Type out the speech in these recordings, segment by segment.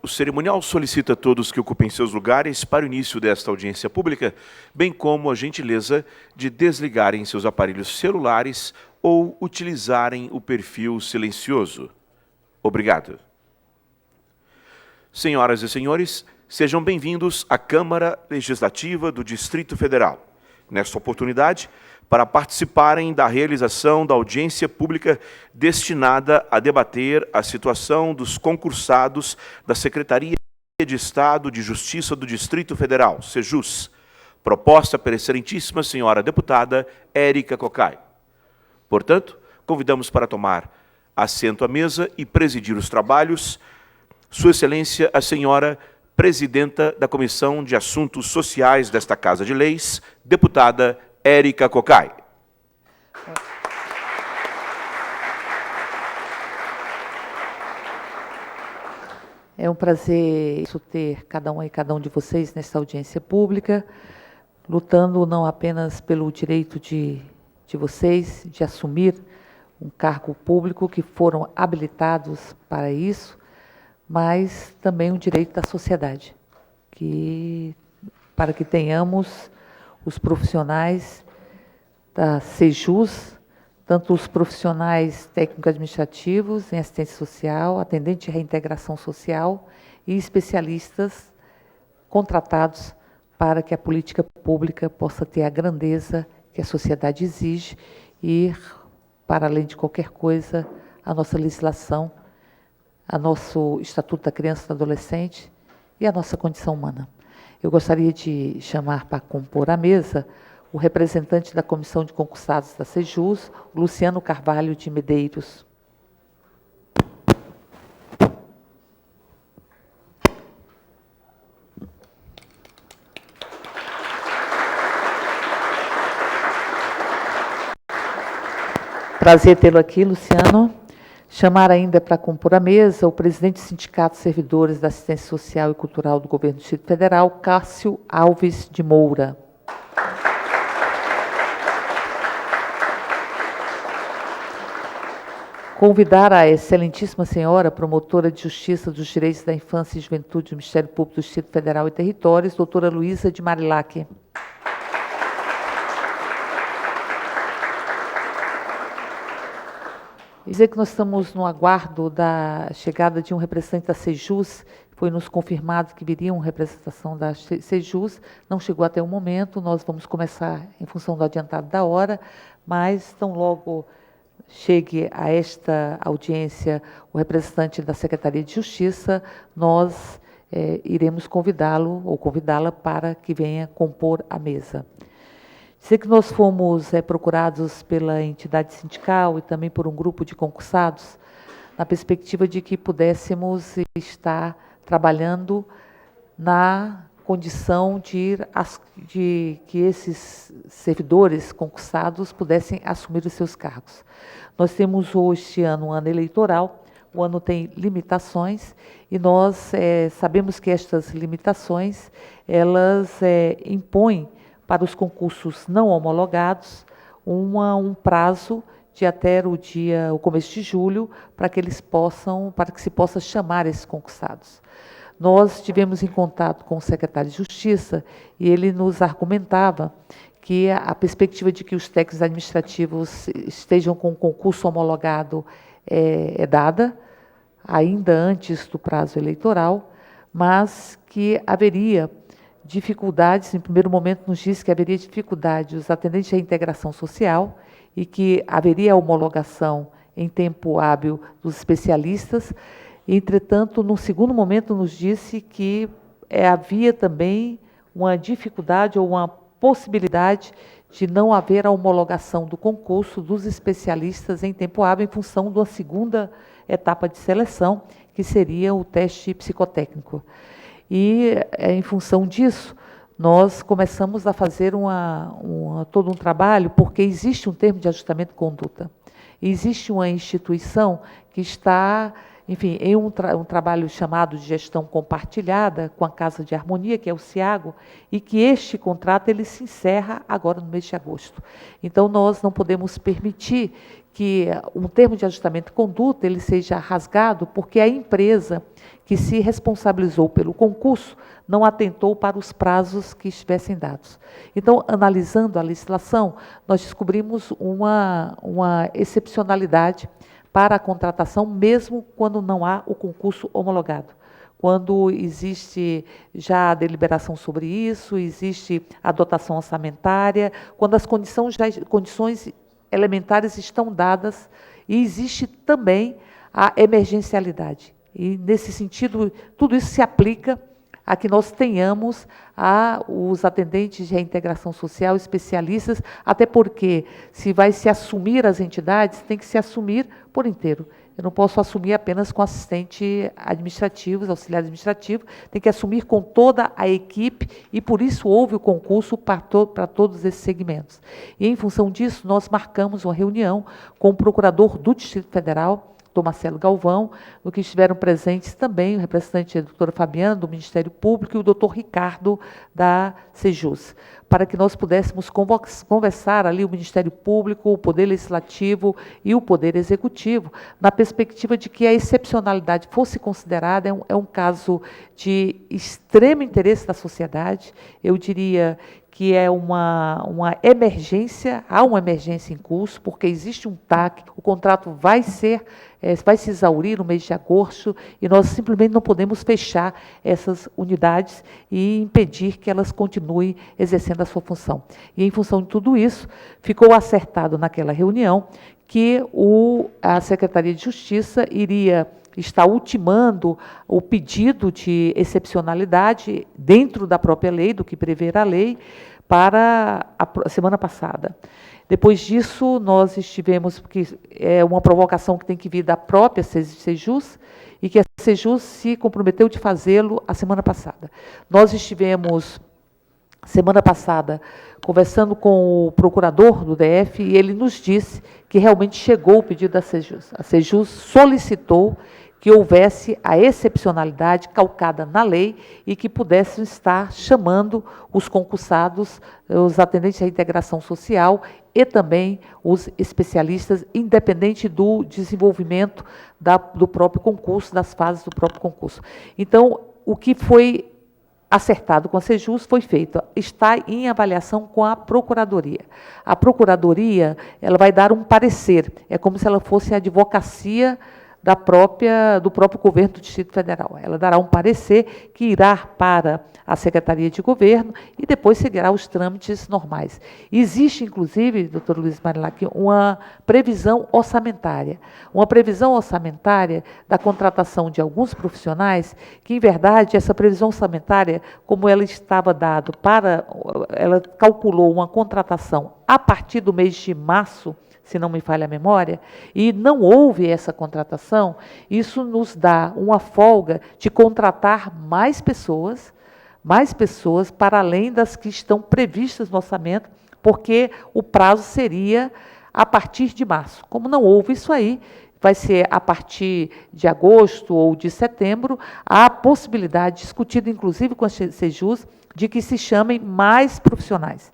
O cerimonial solicita a todos que ocupem seus lugares para o início desta audiência pública, bem como a gentileza de desligarem seus aparelhos celulares ou utilizarem o perfil silencioso. Obrigado. Senhoras e senhores, sejam bem-vindos à Câmara Legislativa do Distrito Federal. Nesta oportunidade, para participarem da realização da audiência pública destinada a debater a situação dos concursados da Secretaria de Estado de Justiça do Distrito Federal, SEJUS, proposta pela excelentíssima senhora deputada Érica Cocai. Portanto, convidamos para tomar assento à mesa e presidir os trabalhos Sua Excelência, a senhora Presidenta da Comissão de Assuntos Sociais desta Casa de Leis, deputada Érica Cocai. É um prazer ter cada um de vocês nesta audiência pública, lutando não apenas pelo direito de vocês de assumir um cargo público, que foram habilitados para isso, mas também o direito da sociedade, para que tenhamos os profissionais da SEJUS, tanto os profissionais técnico-administrativos em assistência social, atendente de reintegração social e especialistas contratados para que a política pública possa ter a grandeza que a sociedade exige e, para além de qualquer coisa, a nossa legislação, a nosso Estatuto da Criança e do Adolescente e a nossa condição humana. Eu gostaria de chamar para compor a mesa o representante da Comissão de Concursados da SEJUS, Luciano Carvalho de Medeiros. Prazer tê-lo aqui, Luciano. Chamar ainda para compor a mesa o presidente do Sindicato de Servidores da Assistência Social e Cultural do Governo do Distrito Federal, Cássio Alves de Moura. Convidar a excelentíssima senhora, promotora de Justiça dos Direitos da Infância e Juventude do Ministério Público do Distrito Federal e Territórios, doutora Luísa de Marilac. Dizer que nós estamos no aguardo da chegada de um representante da SEJUS, foi nos confirmado que viria uma representação da SEJUS, não chegou até o momento, nós vamos começar em função do adiantado da hora, mas tão logo chegue a esta audiência o representante da Secretaria de Justiça, nós iremos convidá-lo ou convidá-la para que venha compor a mesa. Dizer que nós fomos procurados pela entidade sindical e também por um grupo de concursados, na perspectiva de que pudéssemos estar trabalhando na condição de que esses servidores concursados pudessem assumir os seus cargos. Nós temos este ano um ano eleitoral, o ano tem limitações, e nós sabemos que estas limitações, elas impõem para os concursos não homologados, um prazo de até o começo de julho, para que se possa chamar esses concursados. Nós estivemos em contato com o secretário de Justiça e ele nos argumentava que a perspectiva de que os técnicos administrativos estejam com o concurso homologado é dada, ainda antes do prazo eleitoral, mas que haveria dificuldades, em primeiro momento nos disse que haveria dificuldades os atendentes de reintegração social e que haveria a homologação em tempo hábil dos especialistas. Entretanto, no segundo momento nos disse que havia também uma dificuldade ou uma possibilidade de não haver a homologação do concurso dos especialistas em tempo hábil em função da segunda etapa de seleção, que seria o teste psicotécnico. E, em função disso, nós começamos a fazer todo um trabalho, porque existe um termo de ajustamento de conduta. Existe uma instituição que está, enfim, em um trabalho chamado de gestão compartilhada com a Casa de Harmonia, que é o CIAGO, e que este contrato ele se encerra agora no mês de agosto. Então, nós não podemos permitir que um termo de ajustamento de conduta ele seja rasgado porque a empresa que se responsabilizou pelo concurso não atentou para os prazos que estivessem dados. Então, analisando a legislação, nós descobrimos uma excepcionalidade para a contratação, mesmo quando não há o concurso homologado. Quando existe já a deliberação sobre isso, existe a dotação orçamentária, quando as condições elementares estão dadas e existe também a emergencialidade. E, nesse sentido, tudo isso se aplica a que nós tenhamos os atendentes de reintegração social, especialistas, até porque, se vai se assumir as entidades, tem que se assumir por inteiro. Eu não posso assumir apenas com assistente administrativos, auxiliar administrativo, tem que assumir com toda a equipe e, por isso, houve o concurso para todos esses segmentos. E, em função disso, nós marcamos uma reunião com o procurador do Distrito Federal, Dr. Marcelo Galvão, no que estiveram presentes também o representante da doutora Fabiana, do Ministério Público, e o doutor Ricardo, da Sejus, para que nós pudéssemos conversar ali o Ministério Público, o Poder Legislativo e o Poder Executivo, na perspectiva de que a excepcionalidade fosse considerada, é um caso de extremo interesse da sociedade, eu diria que é uma emergência, há uma emergência em curso, porque existe um TAC, o contrato vai se exaurir no mês de agosto, e nós simplesmente não podemos fechar essas unidades e impedir que elas continuem exercendo a sua função. E, em função de tudo isso, ficou acertado naquela reunião que a Secretaria de Justiça iria está ultimando o pedido de excepcionalidade dentro da própria lei, do que prevê a lei, para a semana passada. Depois disso, nós estivemos, porque é uma provocação que tem que vir da própria Sejus, e que a Sejus se comprometeu de fazê-lo a semana passada. Nós estivemos, semana passada, conversando com o procurador do DF, e ele nos disse que realmente chegou o pedido da Sejus. A Sejus solicitou que houvesse a excepcionalidade calcada na lei e que pudessem estar chamando os concursados, os atendentes à integração social e também os especialistas, independente do desenvolvimento do próprio concurso, das fases do próprio concurso. Então, o que foi acertado com a Sejus foi feito, está em avaliação com a Procuradoria. A Procuradoria, ela vai dar um parecer, é como se ela fosse a advocacia do próprio governo do Distrito Federal. Ela dará um parecer que irá para a Secretaria de Governo e depois seguirá os trâmites normais. Existe, inclusive, doutor Luiz Marilac, uma previsão orçamentária da contratação de alguns profissionais, que, em verdade, essa previsão orçamentária, como ela estava dada ela calculou uma contratação a partir do mês de março, se não me falha a memória, e não houve essa contratação, isso nos dá uma folga de contratar mais pessoas para além das que estão previstas no orçamento, porque o prazo seria a partir de março. Como não houve isso aí, vai ser a partir de agosto ou de setembro, há a possibilidade, discutida inclusive com a Sejus, de que se chamem mais profissionais,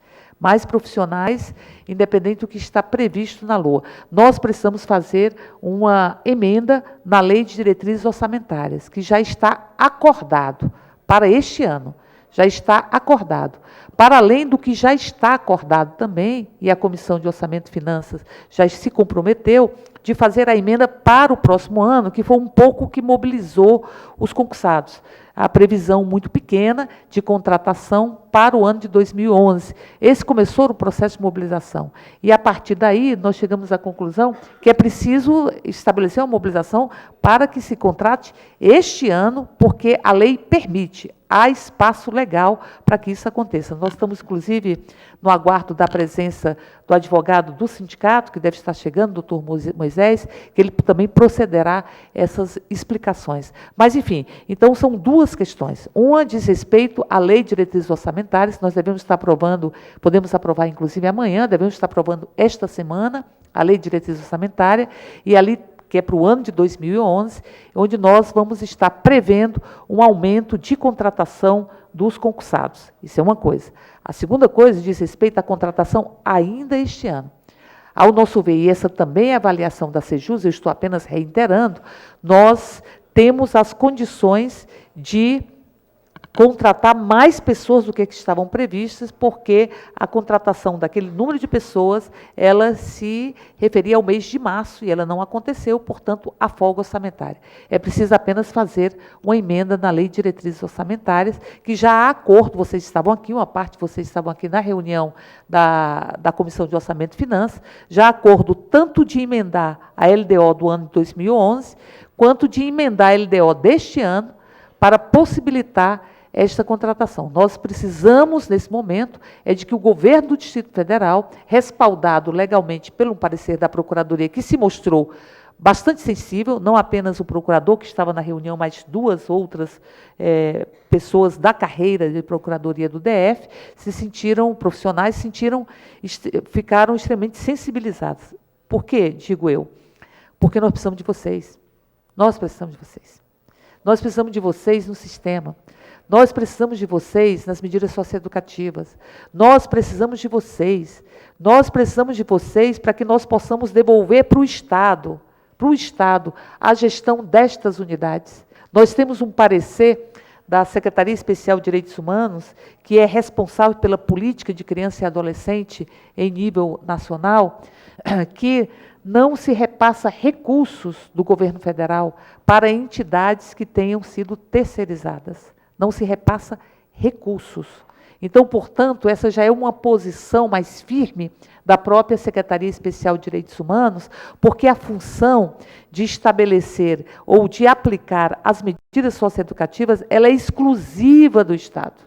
independente do que está previsto na LOA. Nós precisamos fazer uma emenda na Lei de Diretrizes Orçamentárias, que já está acordado para este ano, já está acordado. Para além do que já está acordado também, e a Comissão de Orçamento e Finanças já se comprometeu de fazer a emenda para o próximo ano, que foi um pouco que mobilizou os concursados. A previsão muito pequena de contratação para o ano de 2011. Esse começou o processo de mobilização. E, a partir daí, nós chegamos à conclusão que é preciso estabelecer uma mobilização para que se contrate este ano, porque a lei permite, há espaço legal para que isso aconteça. Nós estamos, inclusive, no aguardo da presença do advogado do sindicato, que deve estar chegando, doutor Moisés, que ele também procederá essas explicações. Mas, enfim, então são duas questões. Uma diz respeito à Lei de Diretrizes Orçamentárias, nós devemos estar aprovando, podemos aprovar inclusive amanhã, devemos estar aprovando esta semana a Lei de Diretrizes Orçamentárias, e ali que é para o ano de 2011, onde nós vamos estar prevendo um aumento de contratação dos concursados. Isso é uma coisa. A segunda coisa diz respeito à contratação ainda este ano. Ao nosso ver, e essa também é a avaliação da Sejus, eu estou apenas reiterando, nós temos as condições de contratar mais pessoas do que estavam previstas, porque a contratação daquele número de pessoas, ela se referia ao mês de março, e ela não aconteceu, portanto, a folga orçamentária. É preciso apenas fazer uma emenda na Lei de Diretrizes Orçamentárias, que já há acordo, vocês estavam aqui, uma parte de vocês estavam aqui na reunião da Comissão de Orçamento e Finanças, já há acordo tanto de emendar a LDO do ano de 2011, quanto de emendar a LDO deste ano, para possibilitar esta contratação. Nós precisamos, nesse momento, de que o governo do Distrito Federal, respaldado legalmente pelo parecer da Procuradoria, que se mostrou bastante sensível, não apenas o procurador que estava na reunião, mas duas outras pessoas da carreira de Procuradoria do DF, profissionais, ficaram extremamente sensibilizados. Por quê, digo eu? Porque nós precisamos de vocês. Nós precisamos de vocês. Nós precisamos de vocês no sistema. Nós precisamos de vocês nas medidas socioeducativas. Nós precisamos de vocês. Nós precisamos de vocês para que nós possamos devolver para o Estado, a gestão destas unidades. Nós temos um parecer da Secretaria Especial de Direitos Humanos, que é responsável pela política de criança e adolescente em nível nacional, que não se repassa recursos do governo federal para entidades que tenham sido terceirizadas. Não se repassa recursos. Então, portanto, essa já é uma posição mais firme da própria Secretaria Especial de Direitos Humanos, porque a função de estabelecer ou de aplicar as medidas socioeducativas, ela é exclusiva do Estado.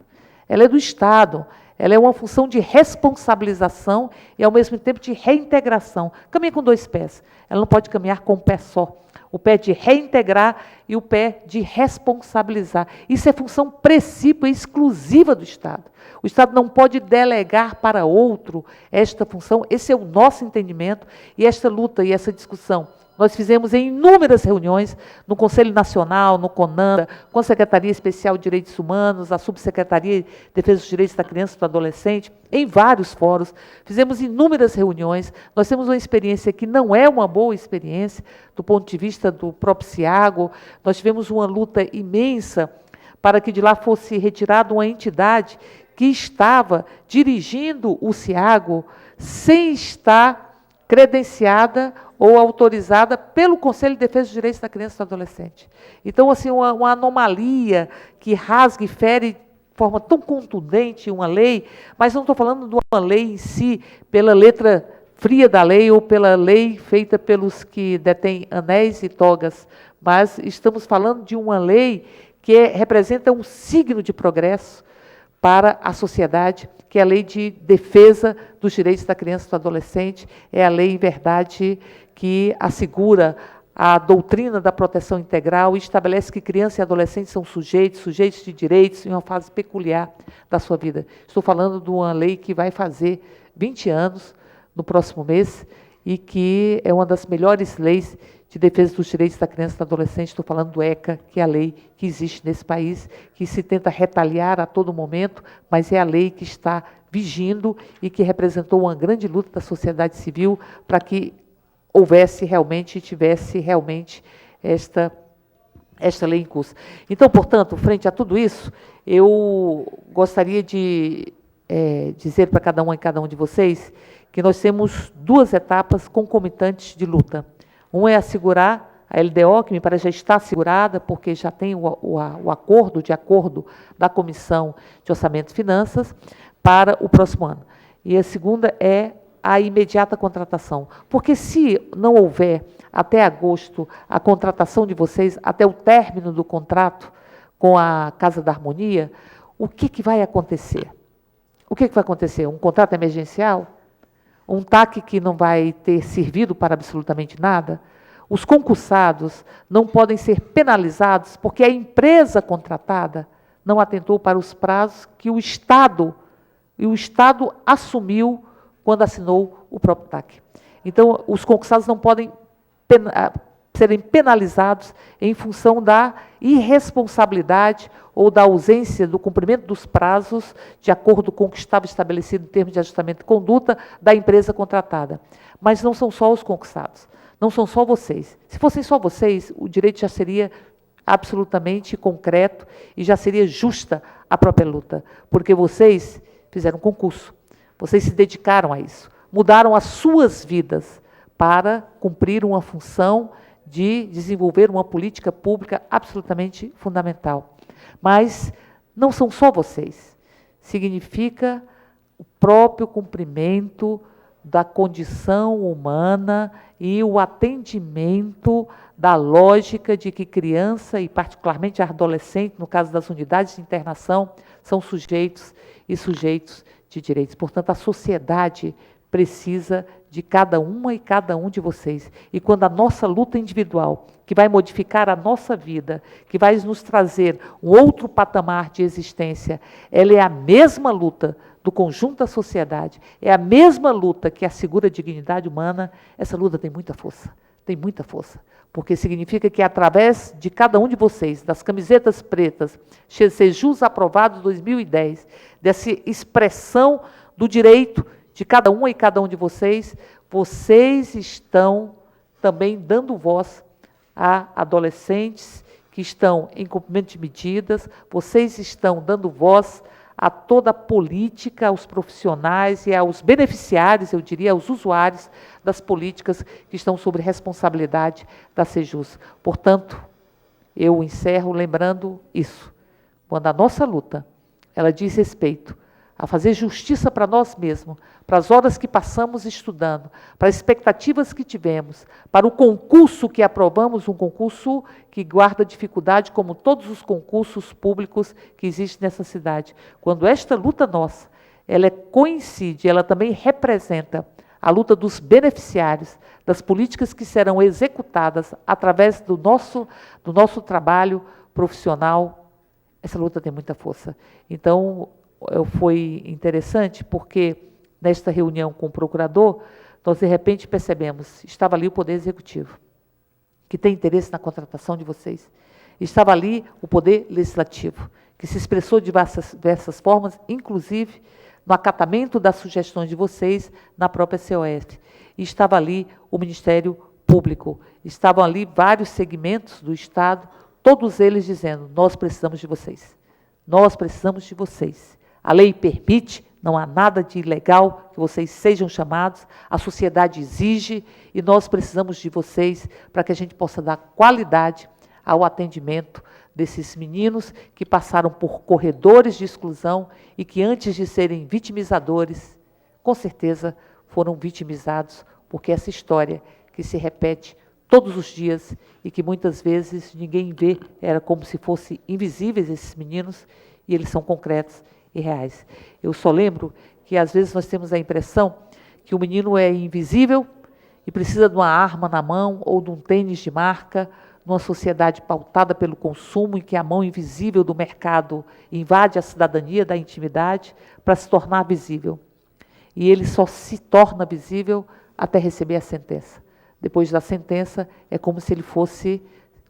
Ela é do Estado. Ela é uma função de responsabilização e, ao mesmo tempo, de reintegração. Caminha com dois pés. Ela não pode caminhar com um pé só. O pé de reintegrar e o pé de responsabilizar. Isso é função precípua e exclusiva do Estado. O Estado não pode delegar para outro esta função. Esse é o nosso entendimento. E esta luta e essa discussão nós fizemos em inúmeras reuniões no Conselho Nacional, no CONANDA, com a Secretaria Especial de Direitos Humanos, a Subsecretaria de Defesa dos Direitos da Criança e do Adolescente, em vários fóruns. Fizemos inúmeras reuniões. Nós temos uma experiência que não é uma boa experiência, do ponto de vista do próprio CIAGO. Nós tivemos uma luta imensa para que de lá fosse retirada uma entidade que estava dirigindo o CIAGO sem estar credenciada ou autorizada pelo Conselho de Defesa dos Direitos da Criança e do Adolescente. Então, assim, uma anomalia que rasga e fere de forma tão contundente uma lei, mas não estou falando de uma lei em si, pela letra fria da lei ou pela lei feita pelos que detêm anéis e togas, mas estamos falando de uma lei que representa um signo de progresso para a sociedade, que é a Lei de Defesa dos Direitos da Criança e do Adolescente, é a lei, em verdade, que assegura a doutrina da proteção integral e estabelece que criança e adolescente são sujeitos de direitos em uma fase peculiar da sua vida. Estou falando de uma lei que vai fazer 20 anos no próximo mês e que é uma das melhores leis de defesa dos direitos da criança e do adolescente. Estou falando do ECA, que é a lei que existe nesse país, que se tenta retaliar a todo momento, mas é a lei que está vigindo e que representou uma grande luta da sociedade civil para que houvesse realmente, tivesse realmente esta lei em curso. Então, portanto, frente a tudo isso, eu gostaria de dizer para cada uma e cada um de vocês que nós temos duas etapas concomitantes de luta. Uma é assegurar a LDO, que me parece já está assegurada, porque já tem o acordo da Comissão de Orçamento e Finanças para o próximo ano. E a segunda é a imediata contratação. Porque se não houver até agosto a contratação de vocês, até o término do contrato com a Casa da Harmonia, o que vai acontecer? O que vai acontecer? Um contrato emergencial? Um TAC que não vai ter servido para absolutamente nada? Os concursados não podem ser penalizados porque a empresa contratada não atentou para os prazos que o Estado assumiu quando assinou o próprio TAC. Então, os concursados não podem serem penalizados em função da irresponsabilidade ou da ausência do cumprimento dos prazos de acordo com o que estava estabelecido em termos de ajustamento de conduta da empresa contratada. Mas não são só os concursados, não são só vocês. Se fossem só vocês, o direito já seria absolutamente concreto e já seria justa a própria luta, porque vocês fizeram concurso, vocês se dedicaram a isso, mudaram as suas vidas para cumprir uma função de desenvolver uma política pública absolutamente fundamental. Mas não são só vocês. Significa o próprio cumprimento da condição humana e o atendimento da lógica de que criança, e particularmente adolescente, no caso das unidades de internação, são sujeitos e sujeitos de direitos. Portanto, a sociedade precisa de cada uma e cada um de vocês. E quando a nossa luta individual, que vai modificar a nossa vida, que vai nos trazer um outro patamar de existência, ela é a mesma luta do conjunto da sociedade, é a mesma luta que assegura a dignidade humana, essa luta tem muita força, porque significa que através de cada um de vocês, das camisetas pretas, Sejus Aprovados 2010, dessa expressão do direito de cada uma e cada um de vocês, vocês estão também dando voz a adolescentes que estão em cumprimento de medidas, vocês estão dando voz a toda a política, aos profissionais e aos beneficiários, eu diria, aos usuários das políticas que estão sob responsabilidade da Sejus. Portanto, eu encerro lembrando isso. Quando a nossa luta, ela diz respeito a fazer justiça para nós mesmos, para as horas que passamos estudando, para as expectativas que tivemos, para o concurso que aprovamos, um concurso que guarda dificuldade, como todos os concursos públicos que existem nessa cidade. Quando esta luta nossa, ela coincide, ela também representa a luta dos beneficiários, das políticas que serão executadas através do nosso trabalho profissional, essa luta tem muita força. Então, foi interessante porque nesta reunião com o procurador, nós de repente percebemos, estava ali o Poder Executivo, que tem interesse na contratação de vocês. Estava ali o Poder Legislativo, que se expressou de diversas formas, inclusive no acatamento das sugestões de vocês na própria COF. E estava ali o Ministério Público, estavam ali vários segmentos do Estado, todos eles dizendo, nós precisamos de vocês, nós precisamos de vocês. A lei permite, não há nada de ilegal que vocês sejam chamados, a sociedade exige e nós precisamos de vocês para que a gente possa dar qualidade ao atendimento desses meninos que passaram por corredores de exclusão e que antes de serem vitimizadores, com certeza foram vitimizados, porque essa história que se repete todos os dias e que muitas vezes ninguém vê, era como se fossem invisíveis esses meninos e eles são concretos e reais. Eu só lembro que às vezes nós temos a impressão que o menino é invisível e precisa de uma arma na mão ou de um tênis de marca, numa sociedade pautada pelo consumo em que a mão invisível do mercado invade a cidadania da intimidade para se tornar visível. E ele só se torna visível até receber a sentença. Depois da sentença, é como se ele fosse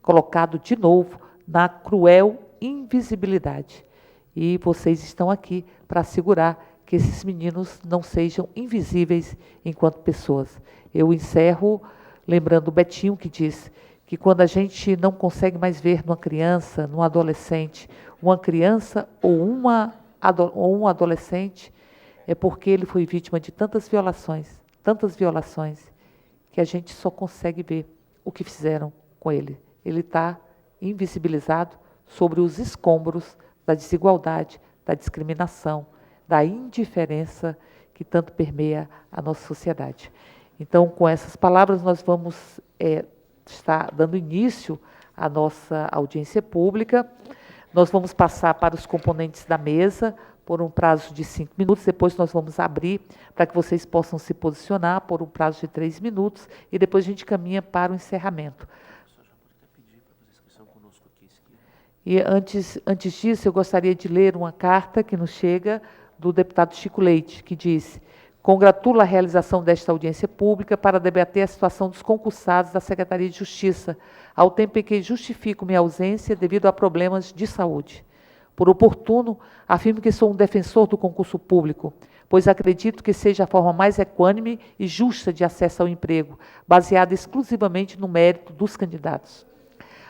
colocado de novo na cruel invisibilidade. E vocês estão aqui para assegurar que esses meninos não sejam invisíveis enquanto pessoas. Eu encerro lembrando o Betinho, que diz que quando a gente não consegue mais ver numa criança, num adolescente, uma criança ou um adolescente, é porque ele foi vítima de tantas violações, que a gente só consegue ver o que fizeram com ele. Ele está invisibilizado sobre os escombros da desigualdade, da discriminação, da indiferença que tanto permeia a nossa sociedade. Então, com essas palavras, nós vamos estar dando início à nossa audiência pública. Nós vamos passar para os componentes da mesa por um prazo de 5 minutos, depois nós vamos abrir para que vocês possam se posicionar por um prazo de 3 minutos e depois a gente caminha para o encerramento. E antes disso, eu gostaria de ler uma carta que nos chega do deputado Chico Leite, que diz: congratula a realização desta audiência pública para debater a situação dos concursados da Secretaria de Justiça, ao tempo em que justifico minha ausência devido a problemas de saúde. Por oportuno, afirmo que sou um defensor do concurso público, pois acredito que seja a forma mais equânime e justa de acesso ao emprego, baseada exclusivamente no mérito dos candidatos.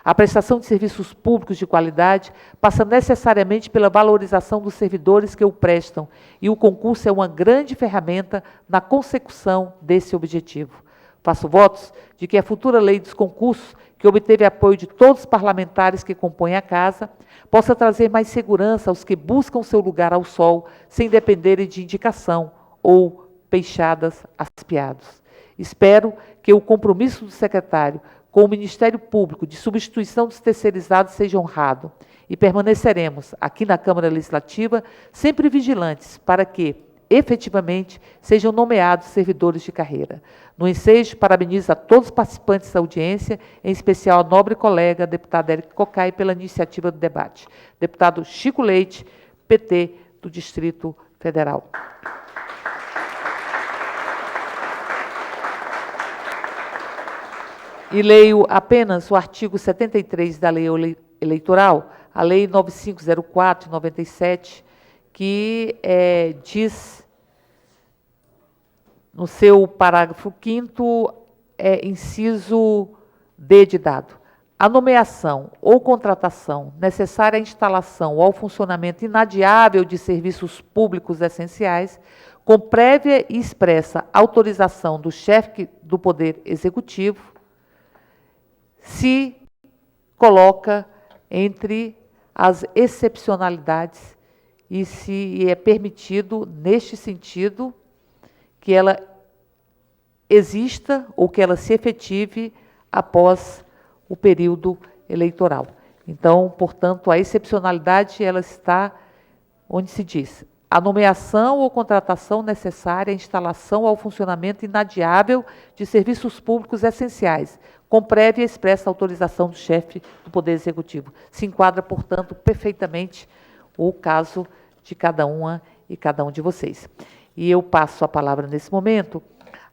A prestação de serviços públicos de qualidade passa necessariamente pela valorização dos servidores que o prestam, e o concurso é uma grande ferramenta na consecução desse objetivo. Faço votos de que a futura lei dos concursos, que obteve apoio de todos os parlamentares que compõem a Casa, possa trazer mais segurança aos que buscam seu lugar ao sol, sem dependerem de indicação ou peixadas aspiados. Espero que o compromisso do secretário com o Ministério Público de substituição dos terceirizados seja honrado, e permaneceremos, aqui na Câmara Legislativa, sempre vigilantes para que, efetivamente, sejam nomeados servidores de carreira. No ensejo, parabenizo a todos os participantes da audiência, em especial a nobre colega, deputada Érica Cocai, pela iniciativa do debate. Deputado Chico Leite, PT, do Distrito Federal. E leio apenas o artigo 73 da Lei Eleitoral, a Lei 9504 de 97, que diz, no seu parágrafo 5º, inciso D de dado: a nomeação ou contratação necessária à instalação ou ao funcionamento inadiável de serviços públicos essenciais, com prévia e expressa autorização do chefe do Poder Executivo, se coloca entre as excepcionalidades e se é permitido, neste sentido, que ela exista ou que ela se efetive após o período eleitoral. Então, portanto, a excepcionalidade ela está onde se diz: a nomeação ou contratação necessária à instalação ao funcionamento inadiável de serviços públicos essenciais, com prévia e expressa autorização do chefe do Poder Executivo. Se enquadra, portanto, perfeitamente o caso de cada uma e cada um de vocês. E eu passo a palavra, nesse momento,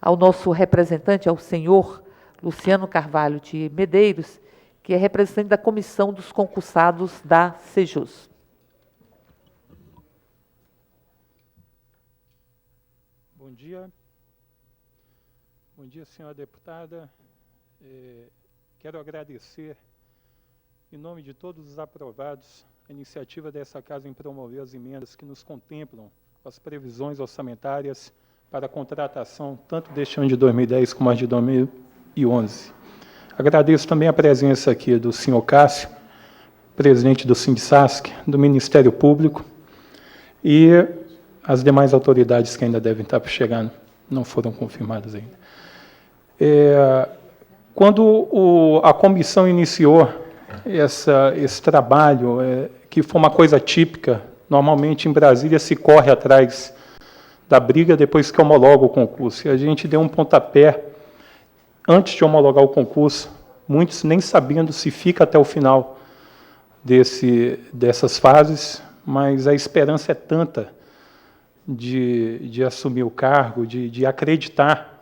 ao nosso representante, ao senhor Luciano Carvalho de Medeiros, que é representante da Comissão dos Concursados da Sejus. Bom dia. Bom dia, senhora deputada. Quero agradecer, em nome de todos os aprovados, a iniciativa dessa Casa em promover as emendas que nos contemplam as previsões orçamentárias para a contratação tanto deste ano de 2010 como as de 2011. Agradeço também a presença aqui do senhor Cássio, presidente do Sindsasc, do Ministério Público, e as demais autoridades que ainda devem estar chegando, não foram confirmadas ainda. Quando a comissão iniciou esse trabalho, que foi uma coisa típica, normalmente em Brasília se corre atrás da briga depois que homologa o concurso. E a gente deu um pontapé antes de homologar o concurso, muitos nem sabendo se fica até o final dessas fases, mas a esperança é tanta de assumir o cargo, de acreditar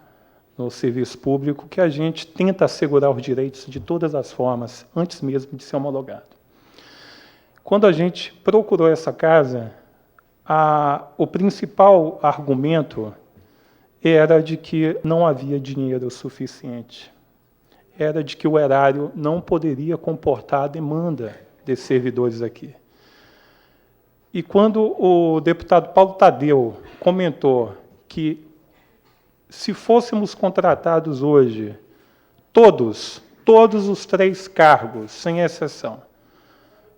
no serviço público, que a gente tenta assegurar os direitos de todas as formas, antes mesmo de ser homologado. Quando a gente procurou essa casa, o principal argumento era de que não havia dinheiro suficiente. Era de que o erário não poderia comportar a demanda desses servidores aqui. E quando o deputado Paulo Tadeu comentou que, se fôssemos contratados hoje, todos os 3 cargos, sem exceção,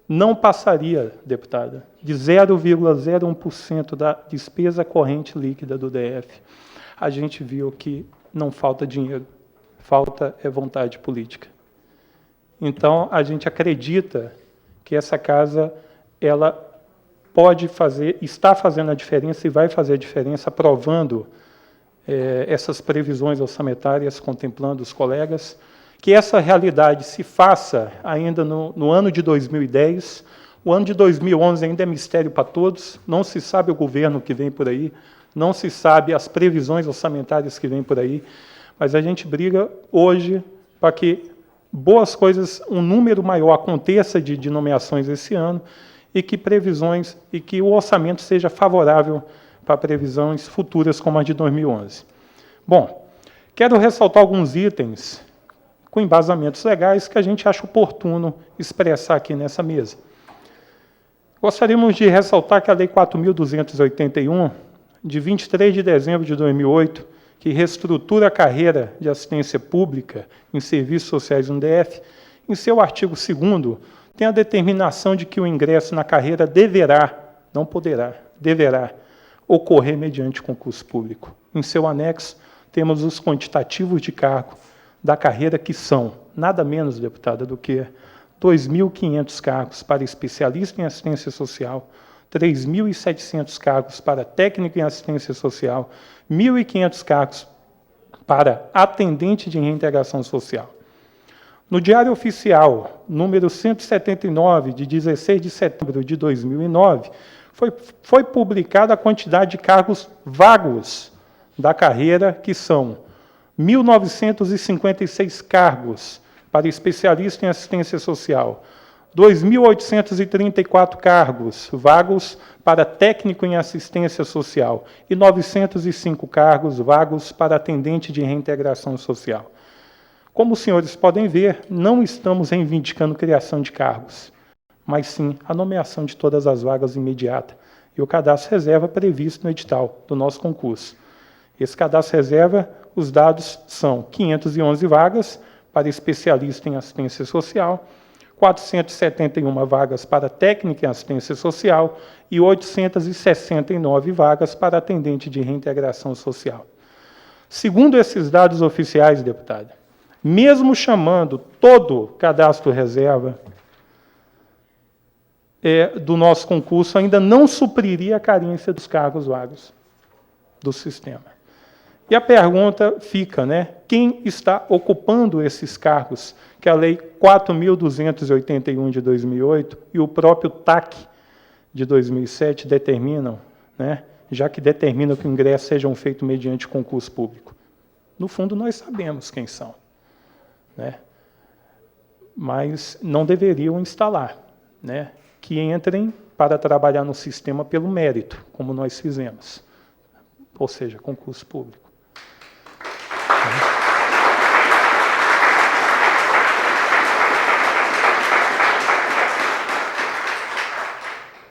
não passaria, deputada, de 0,01% da despesa corrente líquida do DF. A gente viu que não falta dinheiro, falta vontade política. Então, a gente acredita que essa casa, ela pode fazer, está fazendo a diferença e vai fazer a diferença, aprovando essas previsões orçamentárias, contemplando os colegas, que essa realidade se faça ainda no ano de 2010. O ano de 2011 ainda é mistério para todos, não se sabe o governo que vem por aí, não se sabe as previsões orçamentárias que vêm por aí, mas a gente briga hoje para que boas coisas, um número maior aconteça de nomeações esse ano e que previsões e que o orçamento seja favorável para previsões futuras como a de 2011. Bom, quero ressaltar alguns itens com embasamentos legais que a gente acha oportuno expressar aqui nessa mesa. Gostaríamos de ressaltar que a Lei 4.281, de 23 de dezembro de 2008, que reestrutura a carreira de assistência pública em serviços sociais no DF, em seu artigo 2º, tem a determinação de que o ingresso na carreira deverá, não poderá, deverá, ocorrer mediante concurso público. Em seu anexo, temos os quantitativos de cargo da carreira, que são, nada menos, deputada, do que 2.500 cargos para especialista em assistência social, 3.700 cargos para técnico em assistência social, 1.500 cargos para atendente de reintegração social. No Diário Oficial, número 179, de 16 de setembro de 2009, foi publicada a quantidade de cargos vagos da carreira, que são 1.956 cargos para especialista em assistência social, 2.834 cargos vagos para técnico em assistência social e 905 cargos vagos para atendente de reintegração social. Como os senhores podem ver, não estamos reivindicando criação de cargos, mas sim a nomeação de todas as vagas imediata e o cadastro reserva previsto no edital do nosso concurso. Esse cadastro reserva, os dados são 511 vagas para especialista em assistência social, 471 vagas para técnica em assistência social e 869 vagas para atendente de reintegração social. Segundo esses dados oficiais, deputada, mesmo chamando todo o cadastro reserva do nosso concurso, ainda não supriria a carência dos cargos vagos do sistema. E a pergunta fica, né? Quem está ocupando esses cargos que a Lei 4.281 de 2008 e o próprio TAC de 2007 determinam, né? Já que determinam que o ingresso sejam feito mediante concurso público? No fundo, nós sabemos quem são, né? Mas não deveriam instalar, né? Que entrem para trabalhar no sistema pelo mérito, como nós fizemos, ou seja, concurso público.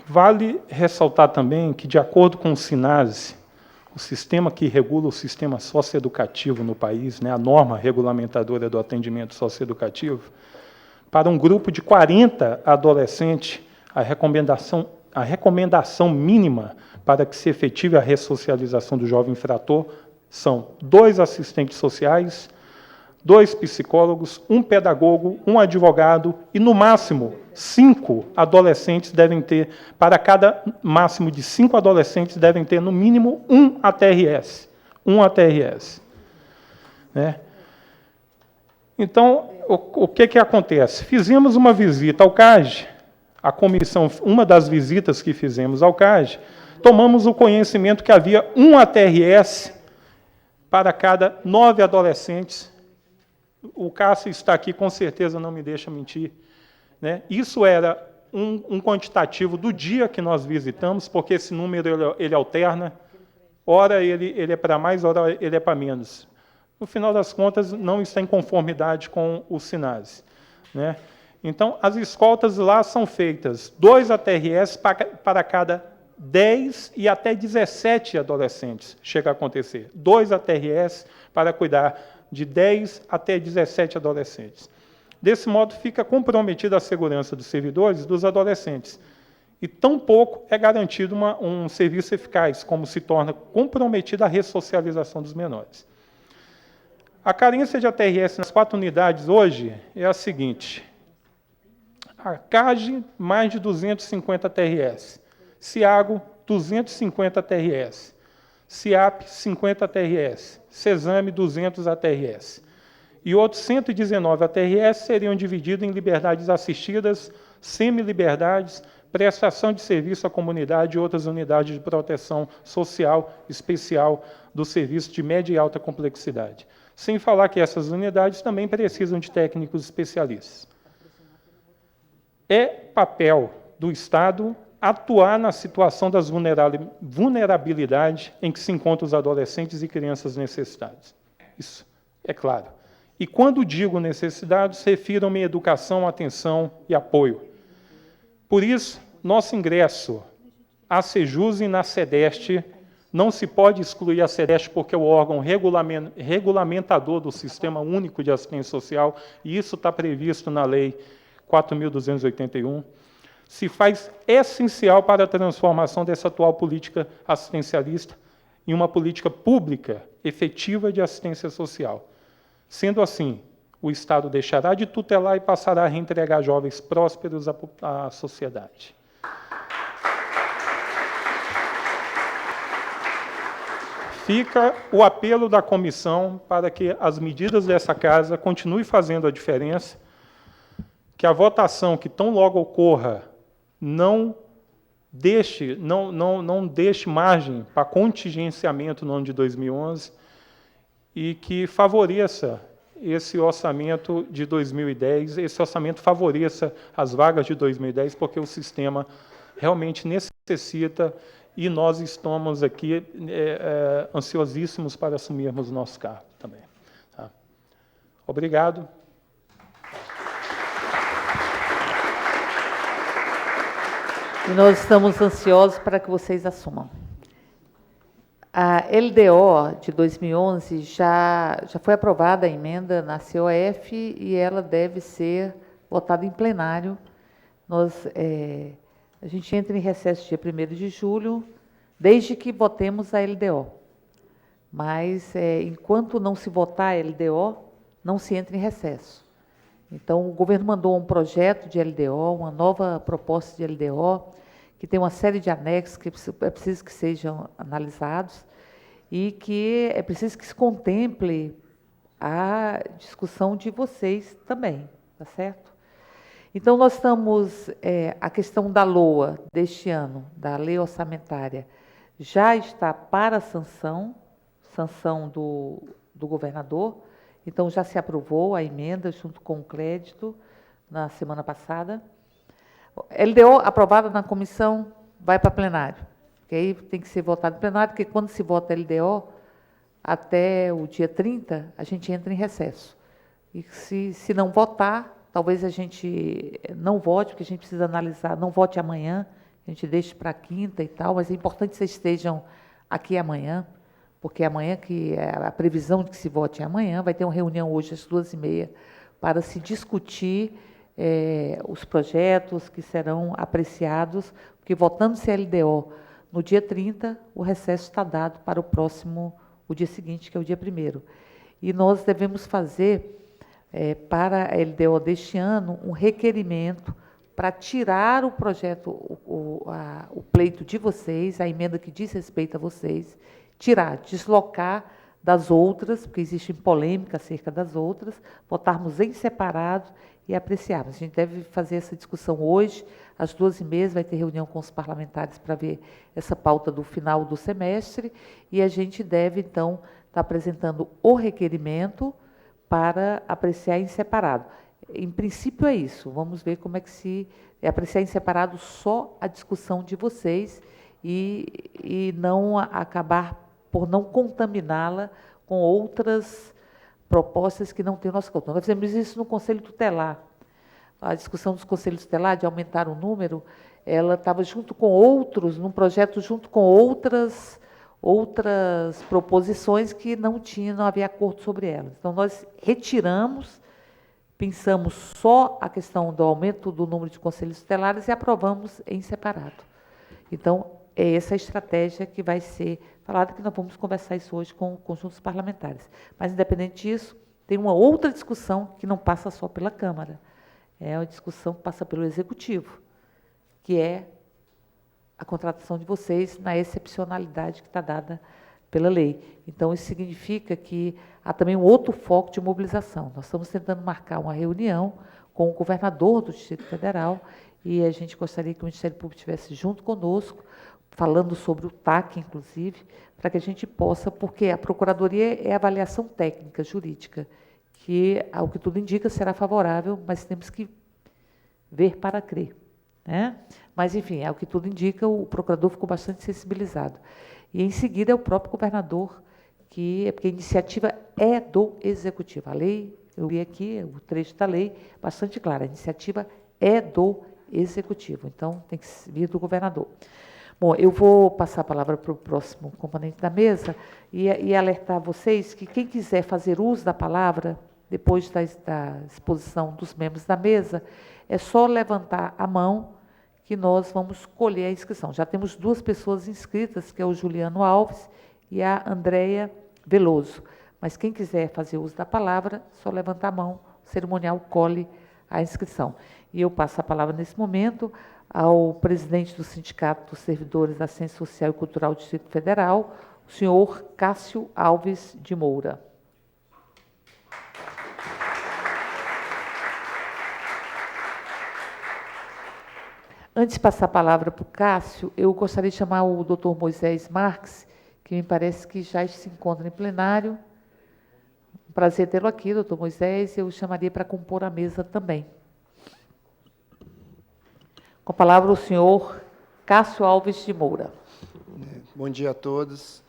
Vale ressaltar também que, de acordo com o SINASE, o sistema que regula o sistema socioeducativo no país, né, a norma regulamentadora do atendimento socioeducativo, para um grupo de 40 adolescentes, a recomendação mínima para que se efetive a ressocialização do jovem infrator são 2 assistentes sociais, 2 psicólogos, 1 pedagogo, 1 advogado e, no máximo, 5 adolescentes devem ter, para cada máximo de 5 adolescentes, devem ter, no mínimo, 1 ATRS. 1 ATRS. Né? Então, o que acontece? Fizemos uma visita ao CAGE, a comissão, uma das visitas que fizemos ao CAGE, tomamos o conhecimento que havia 1 ATRS para cada 9 adolescentes. O Cássio está aqui, com certeza não me deixa mentir, né? Isso era um quantitativo do dia que nós visitamos, porque esse número ele alterna, ora ele é para mais, ora ele é para menos. No final das contas, não está em conformidade com o SINASE, né? Então, as escoltas lá são feitas 2 ATRS para cada 10 e até 17 adolescentes, chega a acontecer. 2 ATRS para cuidar de 10 até 17 adolescentes. Desse modo, fica comprometida a segurança dos servidores e dos adolescentes. E tampouco é garantido um serviço eficaz, como se torna comprometida a ressocialização dos menores. A carência de ATRS nas 4 unidades hoje é a seguinte: a CAGE, mais de 250 ATRS, CIAGO, 250 ATRS, CIAP, 50 ATRS, CESAME, 200 ATRS. E outros 119 ATRS seriam divididos em liberdades assistidas, semi-liberdades, prestação de serviço à comunidade e outras unidades de proteção social especial do serviço de média e alta complexidade. Sem falar que essas unidades também precisam de técnicos especialistas. É papel do Estado atuar na situação das vulnerabilidades em que se encontram os adolescentes e crianças necessitados. Isso é claro. E quando digo necessitados, refiro-me à educação, atenção e apoio. Por isso, nosso ingresso à Sejus e na SEDEST, não se pode excluir a SEDEST porque é o órgão regulamentador do Sistema Único de Assistência Social, e isso está previsto na Lei 4.281, se faz essencial para a transformação dessa atual política assistencialista em uma política pública efetiva de assistência social. Sendo assim, o Estado deixará de tutelar e passará a reentregar jovens prósperos à sociedade. Fica o apelo da comissão para que as medidas dessa casa continuem fazendo a diferença, que a votação que tão logo ocorra não deixe margem para contingenciamento no ano de 2011 e que favoreça esse orçamento de 2010, esse orçamento favoreça as vagas de 2010, porque o sistema realmente necessita e nós estamos aqui ansiosíssimos para assumirmos o nosso cargo também. Tá? Obrigado. E nós estamos ansiosos para que vocês assumam. A LDO de 2011 já foi aprovada a emenda na COF e ela deve ser votada em plenário. A gente entra em recesso dia 1º de julho, desde que votemos a LDO. Mas, enquanto não se votar a LDO, não se entra em recesso. Então, o governo mandou um projeto de LDO, uma nova proposta de LDO, que tem uma série de anexos que é preciso que sejam analisados e que é preciso que se contemple a discussão de vocês também, tá certo? Então, nós estamos, a questão da LOA deste ano, da lei orçamentária, já está para sanção do governador, então já se aprovou a emenda junto com o crédito na semana passada. LDO aprovada na comissão, vai para plenário, que aí tem que ser votado em plenário, porque quando se vota LDO, até o dia 30, a gente entra em recesso. E se não votar, talvez a gente não vote, porque a gente precisa analisar, não vote amanhã, a gente deixe para quinta e tal, mas é importante que vocês estejam aqui amanhã, porque amanhã, que a previsão de que se vote é amanhã, vai ter uma reunião hoje às 2h30 para se discutir os projetos que serão apreciados, porque votando-se LDO no dia 30, o recesso está dado para o dia seguinte, que é o dia 1º. E nós devemos fazer, para a LDO deste ano, um requerimento para tirar o projeto, o pleito de vocês, a emenda que diz respeito a vocês, tirar, deslocar das outras, porque existe polêmica acerca das outras, votarmos em separado e apreciarmos. A gente deve fazer essa discussão hoje, às 2h30, vai ter reunião com os parlamentares para ver essa pauta do final do semestre, e a gente deve, então, estar apresentando o requerimento para apreciar em separado. Em princípio é isso, vamos ver como é que se apreciar em separado só a discussão de vocês e não acabar por não contaminá-la com outras propostas que não têm o nosso controle. Nós fizemos isso no Conselho Tutelar. A discussão dos Conselhos Tutelar, de aumentar o número, ela estava junto com outros, num projeto junto com outras proposições que não havia acordo sobre elas. Então, nós retiramos, pensamos só a questão do aumento do número de conselhos tutelares e aprovamos em separado. Então, é essa a estratégia que vai ser falada, que nós vamos conversar isso hoje com conjuntos parlamentares. Mas, independente disso, tem uma outra discussão que não passa só pela Câmara. É uma discussão que passa pelo Executivo, que é a contratação de vocês na excepcionalidade que está dada pela lei. Então, isso significa que há também um outro foco de mobilização. Nós estamos tentando marcar uma reunião com o governador do Distrito Federal, e a gente gostaria que o Ministério Público estivesse junto conosco, falando sobre o TAC, inclusive, para que a gente possa, porque a Procuradoria é avaliação técnica, jurídica, que, ao que tudo indica, será favorável, mas temos que ver para crer, né? Mas, enfim, ao que tudo indica, o procurador ficou bastante sensibilizado. E, em seguida, é o próprio governador, porque a iniciativa é do Executivo. A lei, eu li aqui, o trecho da lei, bastante claro, a iniciativa é do Executivo, então tem que vir do governador. Bom, eu vou passar a palavra para o próximo componente da mesa e alertar vocês que quem quiser fazer uso da palavra, depois da exposição dos membros da mesa, é só levantar a mão que nós vamos colher a inscrição. Já temos 2 pessoas inscritas, que é o Juliano Alves e a Andréia Veloso. Mas quem quiser fazer uso da palavra, só levantar a mão, o cerimonial colhe a inscrição. E eu passo a palavra nesse momento ao presidente do Sindicato dos Servidores da Ciência Social e Cultural do Distrito Federal, o senhor Cássio Alves de Moura. Antes de passar a palavra para o Cássio, eu gostaria de chamar o doutor Moisés Marques, que me parece que já se encontra em plenário. Um prazer tê-lo aqui, doutor Moisés. Eu o chamaria para compor a mesa também. Com a palavra o senhor Cássio Alves de Moura. Bom dia a todos.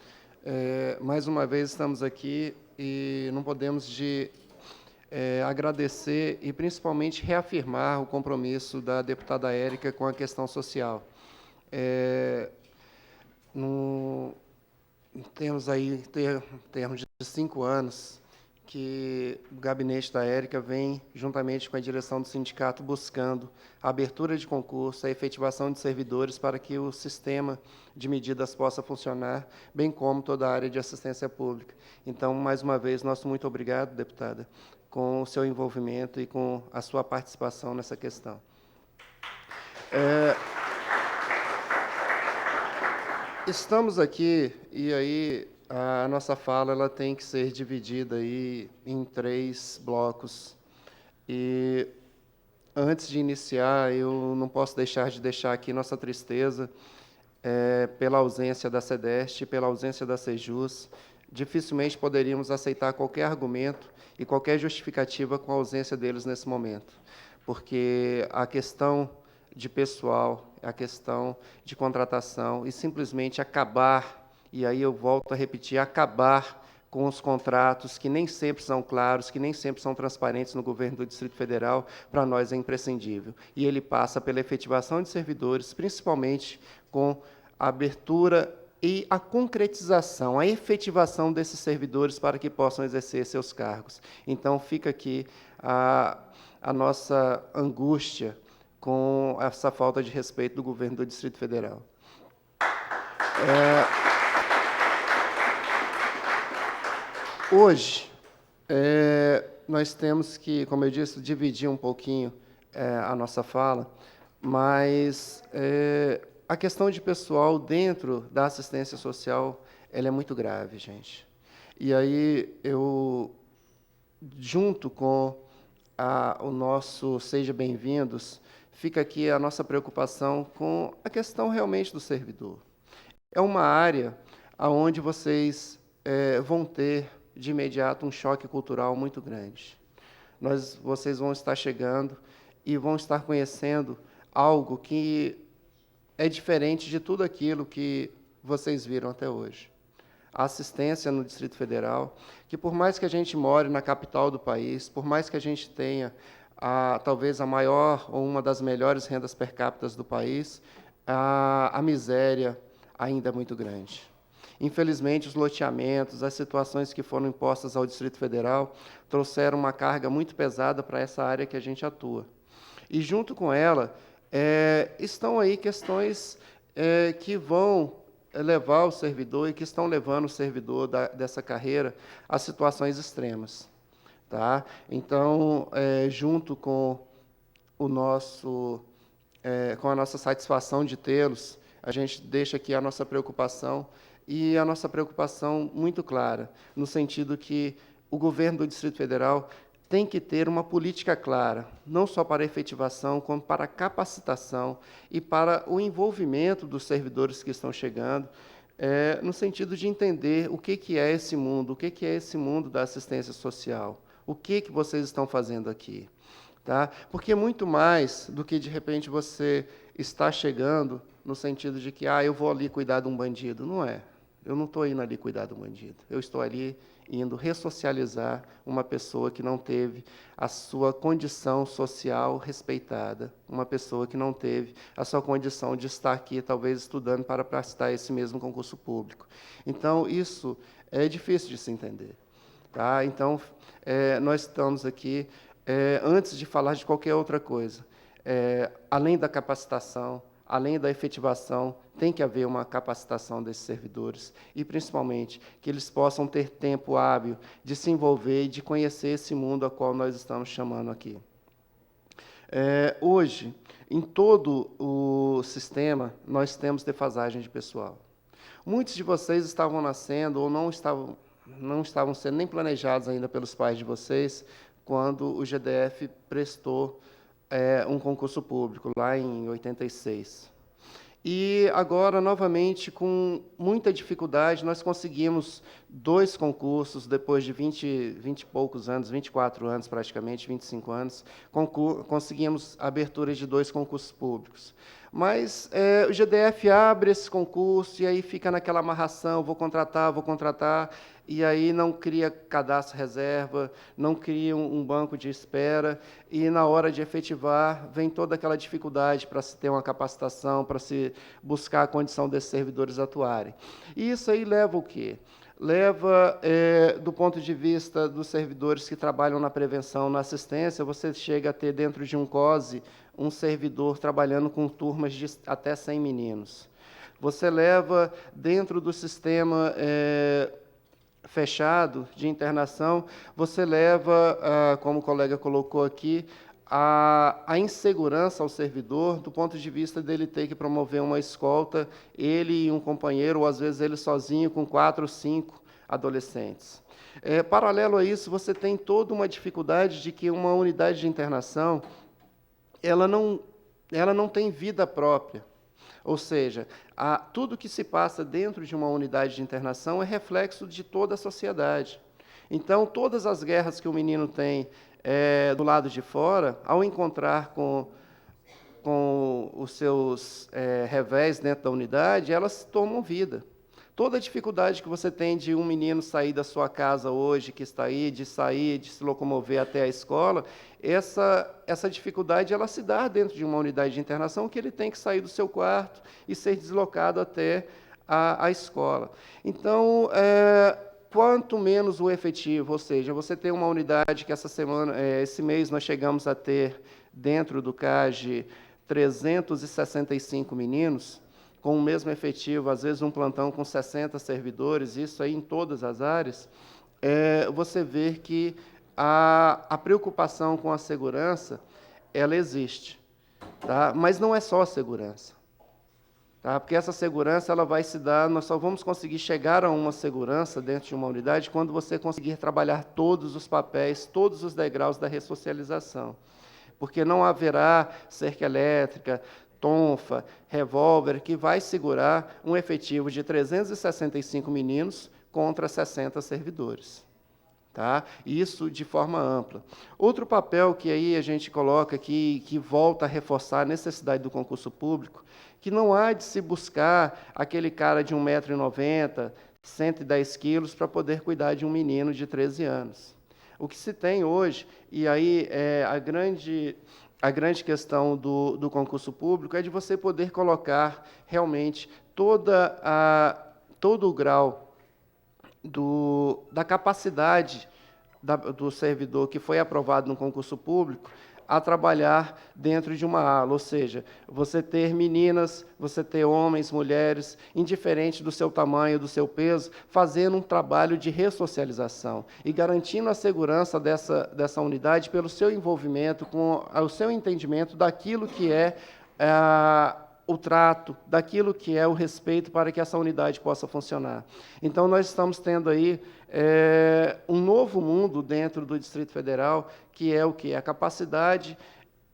Mais uma vez estamos aqui e não podemos agradecer e principalmente reafirmar o compromisso da deputada Érica com a questão social. Temos aí termos de 5 anos que o gabinete da Érica vem, juntamente com a direção do sindicato, buscando a abertura de concurso, a efetivação de servidores para que o sistema de medidas possa funcionar, bem como toda a área de assistência pública. Então, mais uma vez, nosso muito obrigado, deputada, com o seu envolvimento e com a sua participação nessa questão. Estamos aqui, e aí a nossa fala ela tem que ser dividida aí em 3 blocos. E antes de iniciar, eu não posso deixar aqui nossa tristeza pela ausência da SEDEST, pela ausência da Sejus. Dificilmente poderíamos aceitar qualquer argumento e qualquer justificativa com a ausência deles nesse momento, porque a questão de pessoal, a questão de contratação e simplesmente acabar, e aí eu volto a repetir, acabar com os contratos que nem sempre são claros, que nem sempre são transparentes no governo do Distrito Federal, para nós é imprescindível. E ele passa pela efetivação de servidores, principalmente com a abertura e a concretização, a efetivação desses servidores para que possam exercer seus cargos. Então, fica aqui a nossa angústia com essa falta de respeito do governo do Distrito Federal. Hoje, nós temos que, como eu disse, dividir um pouquinho a nossa fala, mas a questão de pessoal dentro da assistência social ela é muito grave, gente. E aí, eu, junto com o nosso Seja Bem-vindos, fica aqui a nossa preocupação com a questão realmente do servidor. É uma área onde vocês vão ter, de imediato, um choque cultural muito grande. Vocês vão estar chegando e vão estar conhecendo algo que é diferente de tudo aquilo que vocês viram até hoje. A assistência no Distrito Federal, que por mais que a gente more na capital do país, por mais que a gente tenha talvez a maior ou uma das melhores rendas per capita do país, a miséria ainda é muito grande. Infelizmente, os loteamentos, as situações que foram impostas ao Distrito Federal trouxeram uma carga muito pesada para essa área que a gente atua. E, junto com ela, estão aí questões que vão levar o servidor e que estão levando o servidor dessa carreira a situações extremas. Tá? Então, junto com com a nossa satisfação de tê-los, a gente deixa aqui a nossa preocupação, e a nossa preocupação muito clara, no sentido que o governo do Distrito Federal tem que ter uma política clara, não só para a efetivação, como para a capacitação e para o envolvimento dos servidores que estão chegando, no sentido de entender o que é esse mundo, o que é esse mundo da assistência social, o que vocês estão fazendo aqui. Tá? Porque muito mais do que, de repente, você está chegando no sentido de que eu vou ali cuidar de um bandido. Não é. Eu não estou indo ali cuidar do bandido. Eu estou ali indo ressocializar uma pessoa que não teve a sua condição social respeitada, uma pessoa que não teve a sua condição de estar aqui, talvez, estudando para prestar esse mesmo concurso público. Então, isso é difícil de se entender. Tá? Então, nós estamos aqui, antes de falar de qualquer outra coisa, além da capacitação, além da efetivação, tem que haver uma capacitação desses servidores e, principalmente, que eles possam ter tempo hábil de se envolver e de conhecer esse mundo a qual nós estamos chamando aqui. Hoje, em todo o sistema, nós temos defasagem de pessoal. Muitos de vocês estavam nascendo ou não estavam sendo nem planejados ainda pelos pais de vocês quando o GDF prestou um concurso público, lá em 86. E agora, novamente, com muita dificuldade, nós conseguimos 2 concursos, depois de 20 e poucos anos, 24 anos praticamente, 25 anos, conseguimos a abertura de 2 concursos públicos. Mas o GDF abre esse concurso e aí fica naquela amarração, vou contratar, e aí não cria cadastro reserva, não cria um banco de espera, e na hora de efetivar, vem toda aquela dificuldade para se ter uma capacitação, para se buscar a condição desses servidores atuarem. E isso aí leva o quê? Leva, do ponto de vista dos servidores que trabalham na prevenção, na assistência, você chega a ter dentro de um COSE um servidor trabalhando com turmas de até 100 meninos. Você leva dentro do sistema fechado de internação, você leva, como o colega colocou aqui, a insegurança ao servidor, do ponto de vista dele ter que promover uma escolta, ele e um companheiro, ou às vezes ele sozinho, com 4 ou 5 adolescentes. Paralelo a isso, você tem toda uma dificuldade de que uma unidade de internação, ela não tem vida própria. Ou seja, tudo que se passa dentro de uma unidade de internação é reflexo de toda a sociedade. Então, todas as guerras que o menino tem do lado de fora, ao encontrar com os seus revés dentro da unidade, elas tomam vida. Toda a dificuldade que você tem de um menino sair da sua casa hoje, que está aí, de sair, de se locomover até a escola, essa dificuldade ela se dá dentro de uma unidade de internação, que ele tem que sair do seu quarto e ser deslocado até a escola. Então, quanto menos o efetivo, ou seja, você tem uma unidade que esse mês nós chegamos a ter dentro do CAGE 365 meninos, com o mesmo efetivo, às vezes um plantão com 60 servidores, isso aí em todas as áreas, você vê que a preocupação com a segurança, ela existe, tá? Mas não é só a segurança. Tá? Porque essa segurança ela vai se dar, nós só vamos conseguir chegar a uma segurança dentro de uma unidade quando você conseguir trabalhar todos os papéis, todos os degraus da ressocialização. Porque não haverá cerca elétrica, tonfa, revólver, que vai segurar um efetivo de 365 meninos contra 60 servidores. Tá? Isso de forma ampla. Outro papel que aí a gente coloca aqui, que volta a reforçar a necessidade do concurso público, que não há de se buscar aquele cara de 1,90 m, 110 quilos, para poder cuidar de um menino de 13 anos. O que se tem hoje, e aí a grande questão do concurso público é de você poder colocar realmente todo o grau da capacidade do servidor que foi aprovado no concurso público a trabalhar dentro de uma ala, ou seja, você ter meninas, você ter homens, mulheres, indiferente do seu tamanho, do seu peso, fazendo um trabalho de ressocialização e garantindo a segurança dessa unidade pelo seu envolvimento, com o seu entendimento daquilo que é o trato, daquilo que é o respeito para que essa unidade possa funcionar. Então, nós estamos tendo aí um novo mundo dentro do Distrito Federal, que é o quê? A capacidade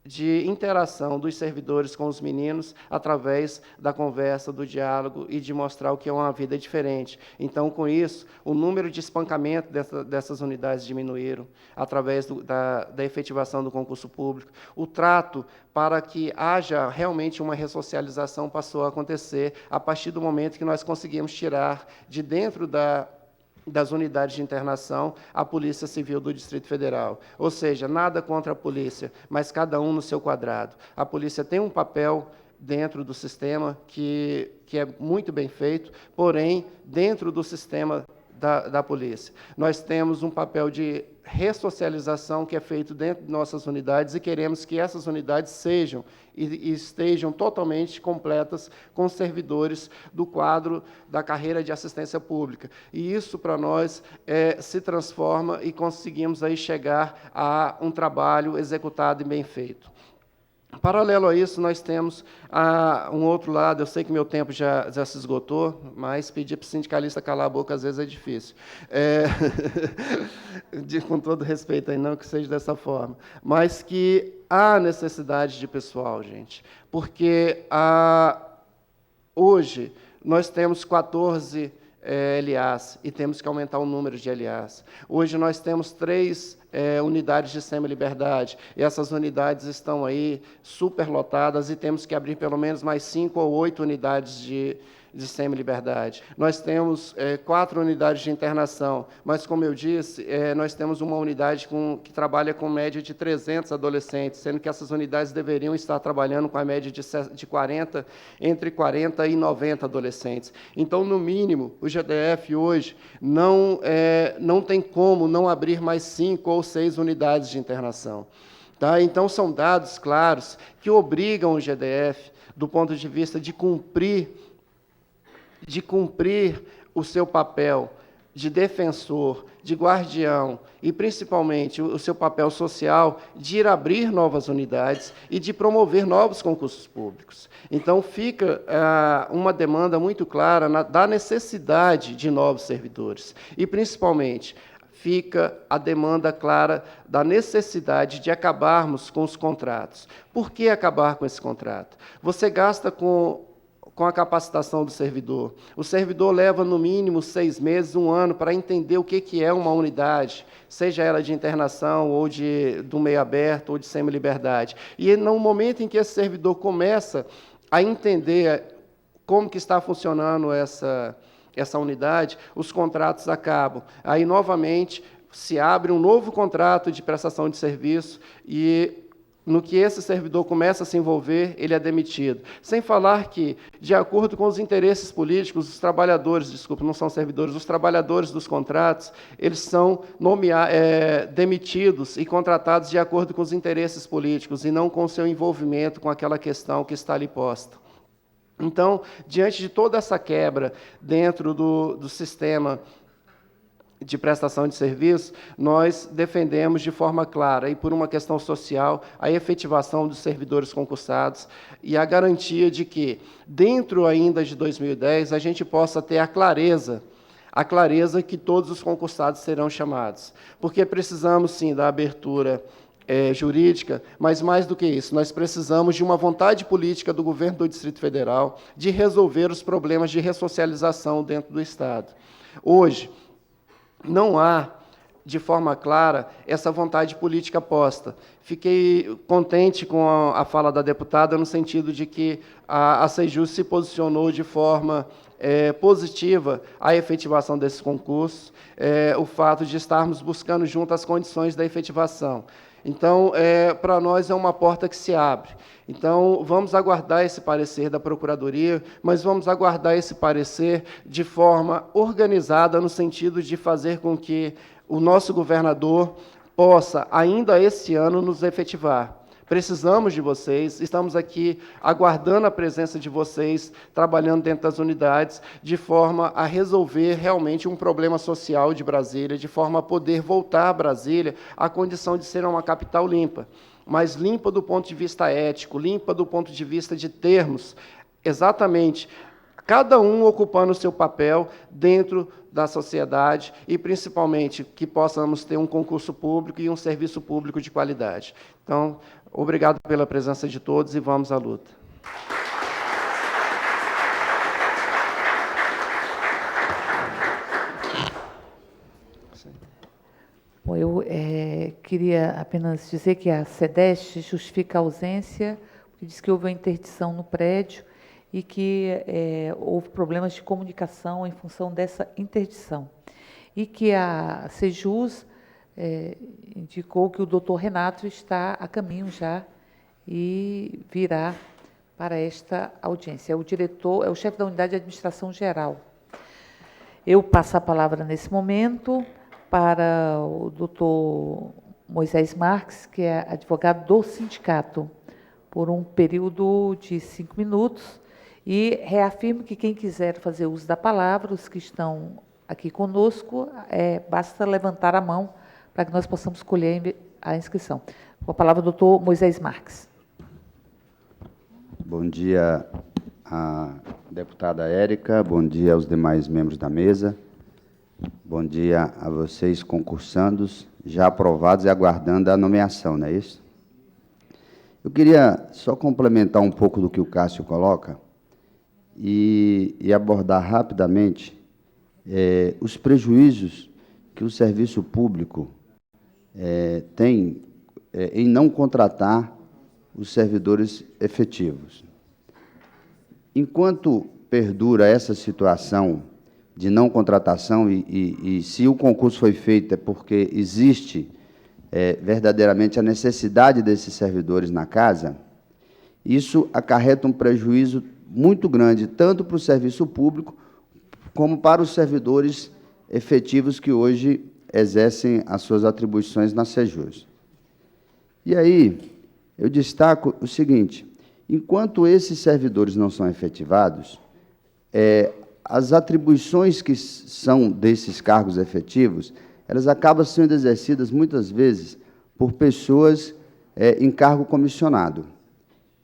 de interação dos servidores com os meninos através da conversa, do diálogo e de mostrar o que é uma vida diferente. Então, com isso, o número de espancamento dessas unidades diminuíram através da efetivação do concurso público. O trato para que haja realmente uma ressocialização passou a acontecer a partir do momento que nós conseguimos tirar de dentro das unidades de internação, a Polícia Civil do Distrito Federal. Ou seja, nada contra a polícia, mas cada um no seu quadrado. A polícia tem um papel dentro do sistema que é muito bem feito, porém, dentro do sistema da polícia. Nós temos um papel de ressocialização que é feito dentro de nossas unidades e queremos que essas unidades sejam e estejam totalmente completas com servidores do quadro da carreira de assistência pública. E isso, para nós, se transforma e conseguimos aí chegar a um trabalho executado e bem feito. Paralelo a isso, nós temos um outro lado, eu sei que meu tempo já se esgotou, mas pedir para o sindicalista calar a boca às vezes é difícil. Com todo respeito, aí, não que seja dessa forma, mas que há necessidade de pessoal, gente, porque hoje nós temos 14 LAs e temos que aumentar o número de LAs. Hoje nós temos 3 unidades de semi-liberdade, e essas unidades estão aí superlotadas e temos que abrir pelo menos mais 5 ou 8 unidades de semi-liberdade. Nós temos 4 unidades de internação, mas, como eu disse, nós temos uma unidade que trabalha com média de 300 adolescentes, sendo que essas unidades deveriam estar trabalhando com a média de 40, entre 40 e 90 adolescentes. Então, no mínimo, o GDF hoje não tem como não abrir mais 5 ou 6 unidades de internação. Tá? Então, são dados claros que obrigam o GDF, do ponto de vista de cumprir o seu papel de defensor, de guardião e, principalmente, o seu papel social de ir abrir novas unidades e de promover novos concursos públicos. Então, fica uma demanda muito clara da necessidade de novos servidores e, principalmente, fica a demanda clara da necessidade de acabarmos com os contratos. Por que acabar com esse contrato? Você gasta com a capacitação do servidor. O servidor leva, no mínimo, 6 meses, 1 ano, para entender o que é uma unidade, seja ela de internação, ou do meio aberto, ou de semi-liberdade. E, no momento em que esse servidor começa a entender como que está funcionando essa unidade, os contratos acabam. Aí, novamente, se abre um novo contrato de prestação de serviço e, no que esse servidor começa a se envolver, ele é demitido. Sem falar que, de acordo com os interesses políticos, os trabalhadores, não são servidores, os trabalhadores dos contratos, eles são demitidos e contratados de acordo com os interesses políticos e não com o seu envolvimento com aquela questão que está ali posta. Então, diante de toda essa quebra dentro do sistema de prestação de serviço, nós defendemos de forma clara e por uma questão social a efetivação dos servidores concursados e a garantia de que, dentro ainda de 2010, a gente possa ter a clareza que todos os concursados serão chamados. Porque precisamos, sim, da abertura jurídica, mas, mais do que isso, nós precisamos de uma vontade política do governo do Distrito Federal de resolver os problemas de ressocialização dentro do Estado. Hoje, não há, de forma clara, essa vontade política posta. Fiquei contente com a fala da deputada, no sentido de que a Sejus se posicionou de forma positiva à efetivação desse concurso, o fato de estarmos buscando junto as condições da efetivação. Então, para nós é uma porta que se abre. Então, vamos aguardar esse parecer da Procuradoria, mas vamos aguardar esse parecer de forma organizada, no sentido de fazer com que o nosso governador possa, ainda esse ano, nos efetivar. Precisamos de vocês, estamos aqui aguardando a presença de vocês, trabalhando dentro das unidades, de forma a resolver realmente um problema social de Brasília, de forma a poder voltar a Brasília à condição de ser uma capital limpa, mas limpa do ponto de vista ético, limpa do ponto de vista de termos exatamente cada um ocupando o seu papel dentro da sociedade e, principalmente, que possamos ter um concurso público e um serviço público de qualidade. Então, obrigado pela presença de todos e vamos à luta. Bom, eu queria apenas dizer que a SEDEST justifica a ausência, porque diz que houve uma interdição no prédio e que houve problemas de comunicação em função dessa interdição. E que a Sejus indicou que o doutor Renato está a caminho já e virá para esta audiência. É o diretor, é o chefe da unidade de administração geral. Eu passo a palavra nesse momento para o doutor Moisés Marques, que é advogado do sindicato, por um período de 5 minutos, e reafirmo que quem quiser fazer uso da palavra, os que estão aqui conosco, basta levantar a mão para que nós possamos colher a inscrição. Com a palavra, o doutor Moisés Marques. Bom dia à deputada Érica, bom dia aos demais membros da mesa, bom dia a vocês concursandos, já aprovados e aguardando a nomeação, não é isso? Eu queria só complementar um pouco do que o Cássio coloca e abordar rapidamente os prejuízos que o serviço público tem em não contratar os servidores efetivos. Enquanto perdura essa situação de não contratação, e se o concurso foi feito é porque existe verdadeiramente a necessidade desses servidores na casa, isso acarreta um prejuízo muito grande, tanto para o serviço público, como para os servidores efetivos que hoje exercem as suas atribuições na Sejus. E aí, eu destaco o seguinte: enquanto esses servidores não são efetivados, as atribuições que são desses cargos efetivos, elas acabam sendo exercidas, muitas vezes, por pessoas em cargo comissionado.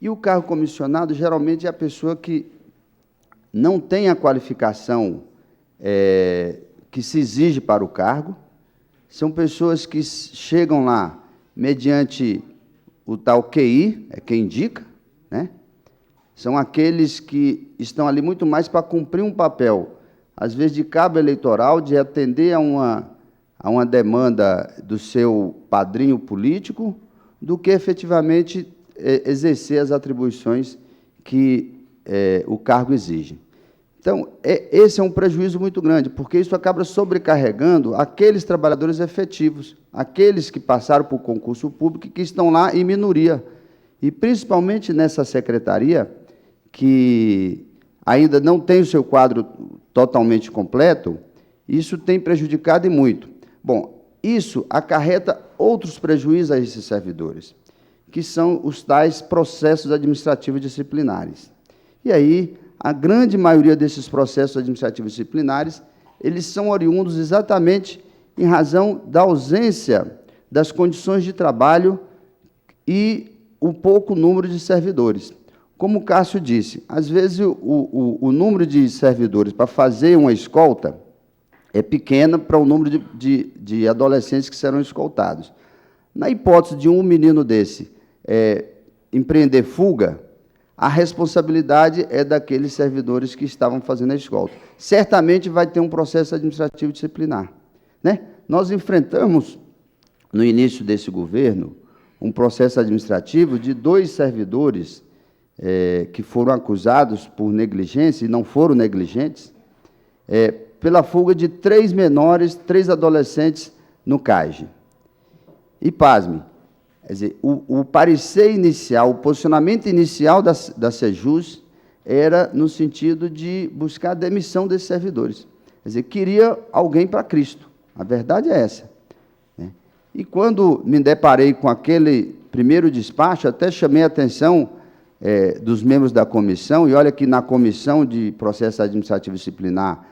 E o cargo comissionado, geralmente, é a pessoa que não tem a qualificação que se exige para o cargo, são pessoas que chegam lá mediante o tal QI, é quem indica, né? São aqueles que estão ali muito mais para cumprir um papel, às vezes de cabo eleitoral, de atender a uma demanda do seu padrinho político, do que efetivamente exercer as atribuições que o cargo exige. Então, esse é um prejuízo muito grande, porque isso acaba sobrecarregando aqueles trabalhadores efetivos, aqueles que passaram por concurso público e que estão lá em minoria. E, principalmente nessa secretaria, que ainda não tem o seu quadro totalmente completo, isso tem prejudicado e muito. Bom, isso acarreta outros prejuízos a esses servidores, que são os tais processos administrativos disciplinares. E aí, a grande maioria desses processos administrativos disciplinares, eles são oriundos exatamente em razão da ausência das condições de trabalho e o pouco número de servidores. Como o Cássio disse, às vezes o número de servidores para fazer uma escolta é pequeno para o número de adolescentes que serão escoltados. Na hipótese de um menino desse empreender fuga, a responsabilidade é daqueles servidores que estavam fazendo a escolta. Certamente vai ter um processo administrativo disciplinar, né? Nós enfrentamos, no início desse governo, um processo administrativo de 2 servidores que foram acusados por negligência, e não foram negligentes, pela fuga de 3 menores, 3 adolescentes no CAGE. E, pasme, quer dizer, o parecer inicial, o posicionamento inicial da Sejus era no sentido de buscar a demissão desses servidores. Quer dizer, queria alguém para Cristo. A verdade é essa, né? E quando me deparei com aquele primeiro despacho, até chamei a atenção dos membros da comissão, e olha que na comissão de processo administrativo disciplinar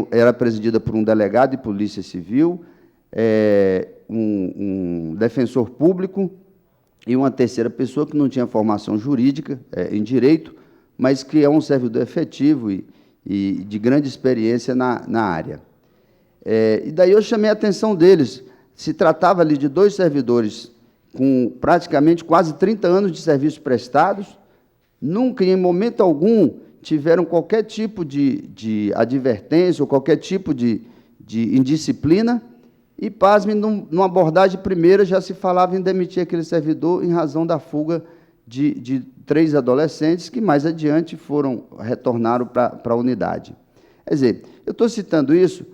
era presidida por um delegado de polícia civil, um defensor público e uma terceira pessoa que não tinha formação jurídica em direito, mas que é um servidor efetivo e de grande experiência na área. E daí eu chamei a atenção deles. Se tratava ali de 2 servidores com praticamente quase 30 anos de serviços prestados, nunca, em momento algum, tiveram qualquer tipo de advertência ou qualquer tipo de indisciplina, e, pasmem, numa abordagem primeira já se falava em demitir aquele servidor em razão da fuga de 3 adolescentes que, mais adiante, retornaram para a unidade. Quer dizer, eu estou citando isso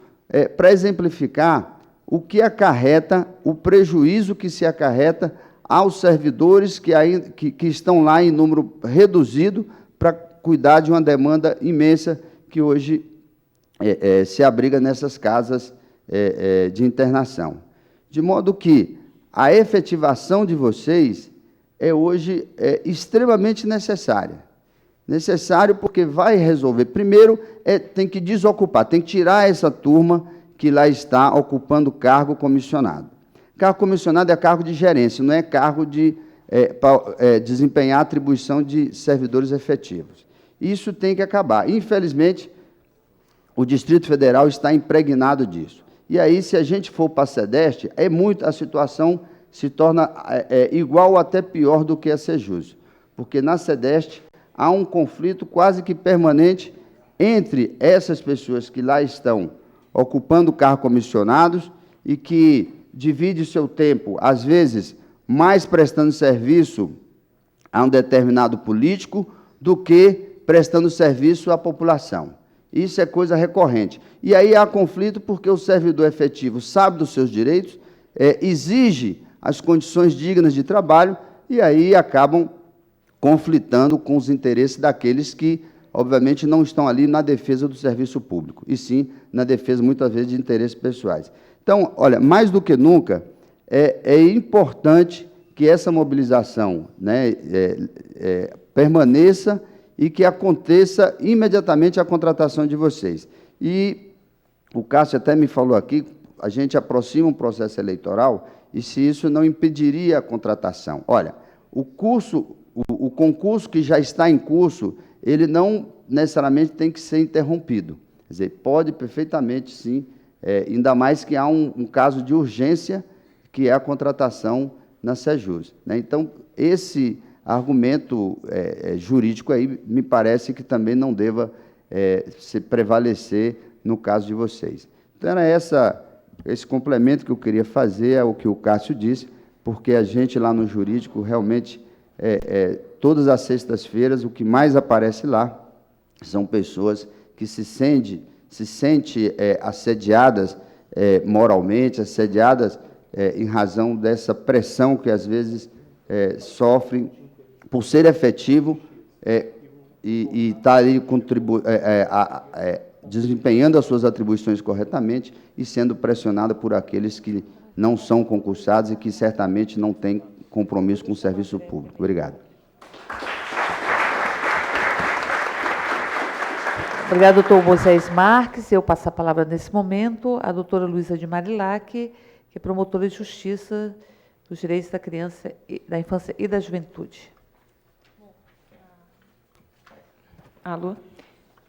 para exemplificar o que acarreta, o prejuízo que se acarreta aos servidores que estão lá em número reduzido para cuidar de uma demanda imensa que hoje se abriga nessas casas de internação. De modo que a efetivação de vocês hoje extremamente necessária. Necessário porque vai resolver. Primeiro, tem que desocupar, tem que tirar essa turma que lá está ocupando cargo comissionado. Cargo comissionado é cargo de gerência, não é cargo de desempenhar atribuição de servidores efetivos. Isso tem que acabar. Infelizmente, o Distrito Federal está impregnado disso. E aí, se a gente for para a SEDEST, a situação se torna igual ou até pior do que a Sejus, porque na SEDEST há um conflito quase que permanente entre essas pessoas que lá estão ocupando cargos comissionados e que divide seu tempo, às vezes, mais prestando serviço a um determinado político do que prestando serviço à população. Isso é coisa recorrente. E aí há conflito porque o servidor efetivo sabe dos seus direitos, exige as condições dignas de trabalho e aí acabam conflitando com os interesses daqueles que, obviamente, não estão ali na defesa do serviço público, e sim na defesa, muitas vezes, de interesses pessoais. Então, olha, mais do que nunca, é importante que essa mobilização, né, permaneça e que aconteça imediatamente a contratação de vocês. E o Cássio até me falou aqui, a gente aproxima um processo eleitoral e se isso não impediria a contratação. Olha, o concurso que já está em curso, ele não necessariamente tem que ser interrompido. Quer dizer, pode perfeitamente, sim, ainda mais que há um caso de urgência, que é a contratação na Sejus, né? Então, esse argumento jurídico aí, me parece que também não deva se prevalecer no caso de vocês. Então, era esse complemento que eu queria fazer ao que o Cássio disse, porque a gente lá no jurídico, realmente, todas as sextas-feiras, o que mais aparece lá são pessoas que se sentem assediadas moralmente, assediadas em razão dessa pressão que, às vezes, sofrem por ser efetivo e estar ali desempenhando as suas atribuições corretamente e sendo pressionada por aqueles que não são concursados e que certamente não têm compromisso com o serviço público. Obrigado. Obrigado, doutor Moisés Marques. Eu passo a palavra nesse momento à doutora Luísa de Marilac, que é promotora de justiça dos direitos da criança, da infância e da juventude. Alô?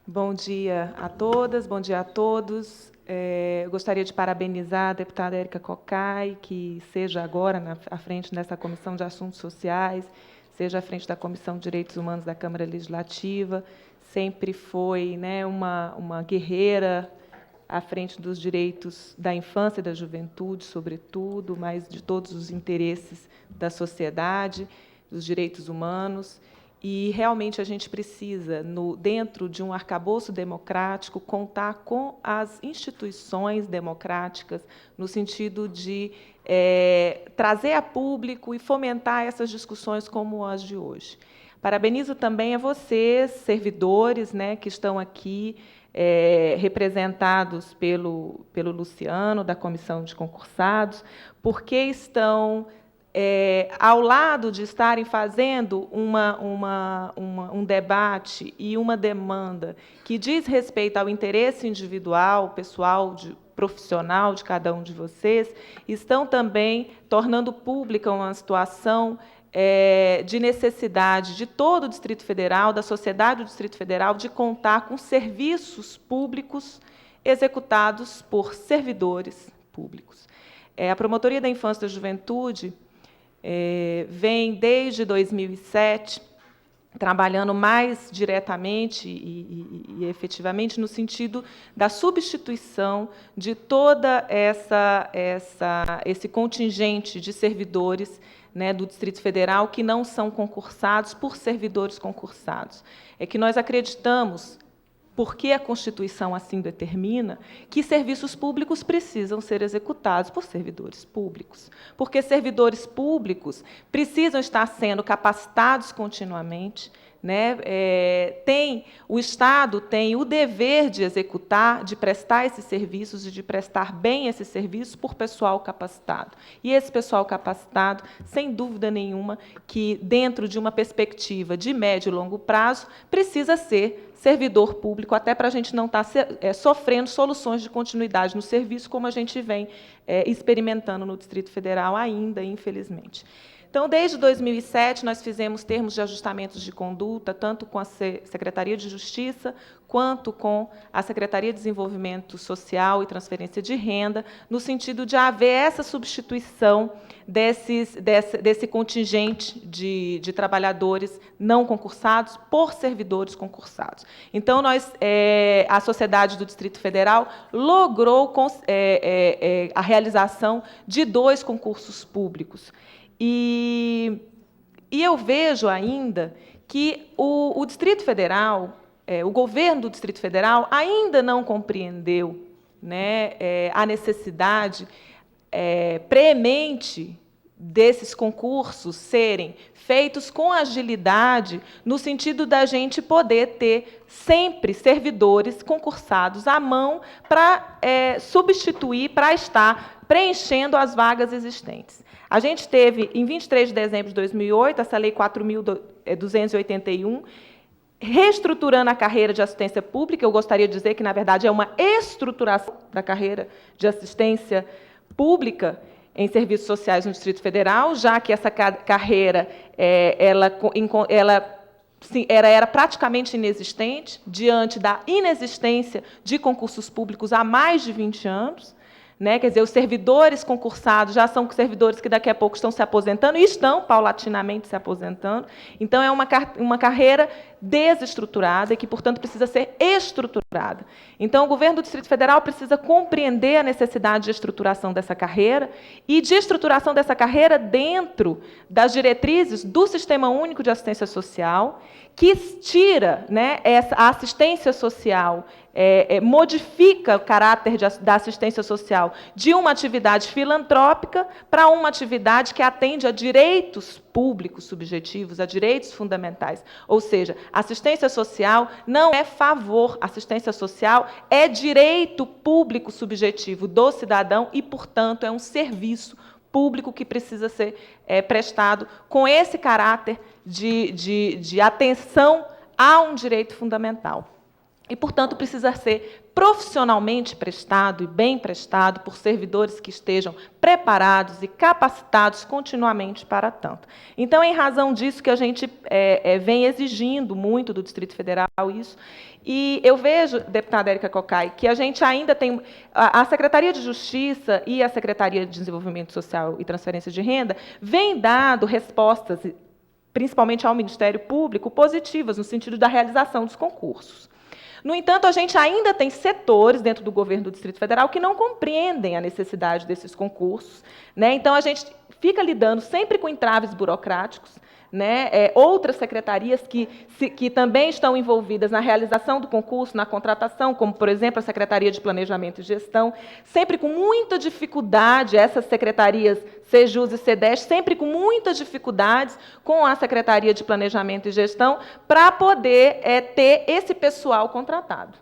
Bom dia a todas, bom dia a todos. Eu gostaria de parabenizar a deputada Érica Cocai, que seja agora à frente dessa Comissão de Assuntos Sociais, seja à frente da Comissão de Direitos Humanos da Câmara Legislativa, sempre foi, né, uma guerreira à frente dos direitos da infância e da juventude, sobretudo, mas de todos os interesses da sociedade, dos direitos humanos. E, realmente, a gente precisa, dentro de um arcabouço democrático, contar com as instituições democráticas, no sentido de trazer a público e fomentar essas discussões como as de hoje. Parabenizo também a vocês, servidores, né, que estão aqui, representados pelo Luciano, da Comissão de Concursados, porque estão ao lado de estarem fazendo um debate e uma demanda que diz respeito ao interesse individual, pessoal, profissional de cada um de vocês, estão também tornando pública uma situação de necessidade de todo o Distrito Federal, da sociedade do Distrito Federal, de contar com serviços públicos executados por servidores públicos. A Promotoria da Infância e da Juventude vem, desde 2007, trabalhando mais diretamente e efetivamente no sentido da substituição de toda esse contingente de servidores, né, do Distrito Federal que não são concursados por servidores concursados. É que nós acreditamos, porque a Constituição assim determina, que serviços públicos precisam ser executados por servidores públicos, porque servidores públicos precisam estar sendo capacitados continuamente, né? O Estado tem o dever de executar, de prestar esses serviços e de prestar bem esses serviços por pessoal capacitado. E esse pessoal capacitado, sem dúvida nenhuma, que dentro de uma perspectiva de médio e longo prazo, precisa ser servidor público, até para a gente não estar sofrendo soluções de continuidade no serviço, como a gente vem experimentando no Distrito Federal ainda, infelizmente. Então, desde 2007, nós fizemos termos de ajustamentos de conduta, tanto com a Secretaria de Justiça, quanto com a Secretaria de Desenvolvimento Social e Transferência de Renda, no sentido de haver essa substituição desse contingente de trabalhadores não concursados por servidores concursados. Então, a sociedade do Distrito Federal logrou a realização de 2 concursos públicos. E eu vejo ainda que o Distrito Federal, o governo do Distrito Federal, ainda não compreendeu, né, a necessidade preemente desses concursos serem feitos com agilidade, no sentido da gente poder ter sempre servidores concursados à mão para substituir, para estar preenchendo as vagas existentes. A gente teve, em 23 de dezembro de 2008, essa Lei 4.281, reestruturando a carreira de assistência pública. Eu gostaria de dizer que, na verdade, é uma estruturação da carreira de assistência pública em serviços sociais no Distrito Federal, já que essa carreira era praticamente inexistente, diante da inexistência de concursos públicos há mais de 20 anos. Né? Quer dizer, os servidores concursados já são servidores que daqui a pouco estão se aposentando e estão paulatinamente se aposentando. Então, é uma carreira desestruturada e que, portanto, precisa ser estruturada. Então, o governo do Distrito Federal precisa compreender a necessidade de estruturação dessa carreira e de estruturação dessa carreira dentro das diretrizes do Sistema Único de Assistência Social, que tira, né, a assistência social, modifica o caráter da assistência social de uma atividade filantrópica para uma atividade que atende a direitos públicos subjetivos, a direitos fundamentais. Ou seja, assistência social não é favor, assistência social é direito público subjetivo do cidadão e, portanto, é um serviço público que precisa ser prestado com esse caráter de atenção a um direito fundamental. E, portanto, precisa ser profissionalmente prestado e bem prestado por servidores que estejam preparados e capacitados continuamente para tanto. Então, em razão disso que a gente vem exigindo muito do Distrito Federal isso, e eu vejo, deputada Érica Cocai, que a gente ainda tem... A Secretaria de Justiça e a Secretaria de Desenvolvimento Social e Transferência de Renda vêm dando respostas, principalmente ao Ministério Público, positivas no sentido da realização dos concursos. No entanto, a gente ainda tem setores dentro do governo do Distrito Federal que não compreendem a necessidade desses concursos, né? Então, a gente fica lidando sempre com entraves burocráticos, né? Outras secretarias que também estão envolvidas na realização do concurso, na contratação, como, por exemplo, a Secretaria de Planejamento e Gestão, sempre com muita dificuldade, essas secretarias, Sejus e Cedeste, sempre com muitas dificuldades com a Secretaria de Planejamento e Gestão para poder ter esse pessoal contratado.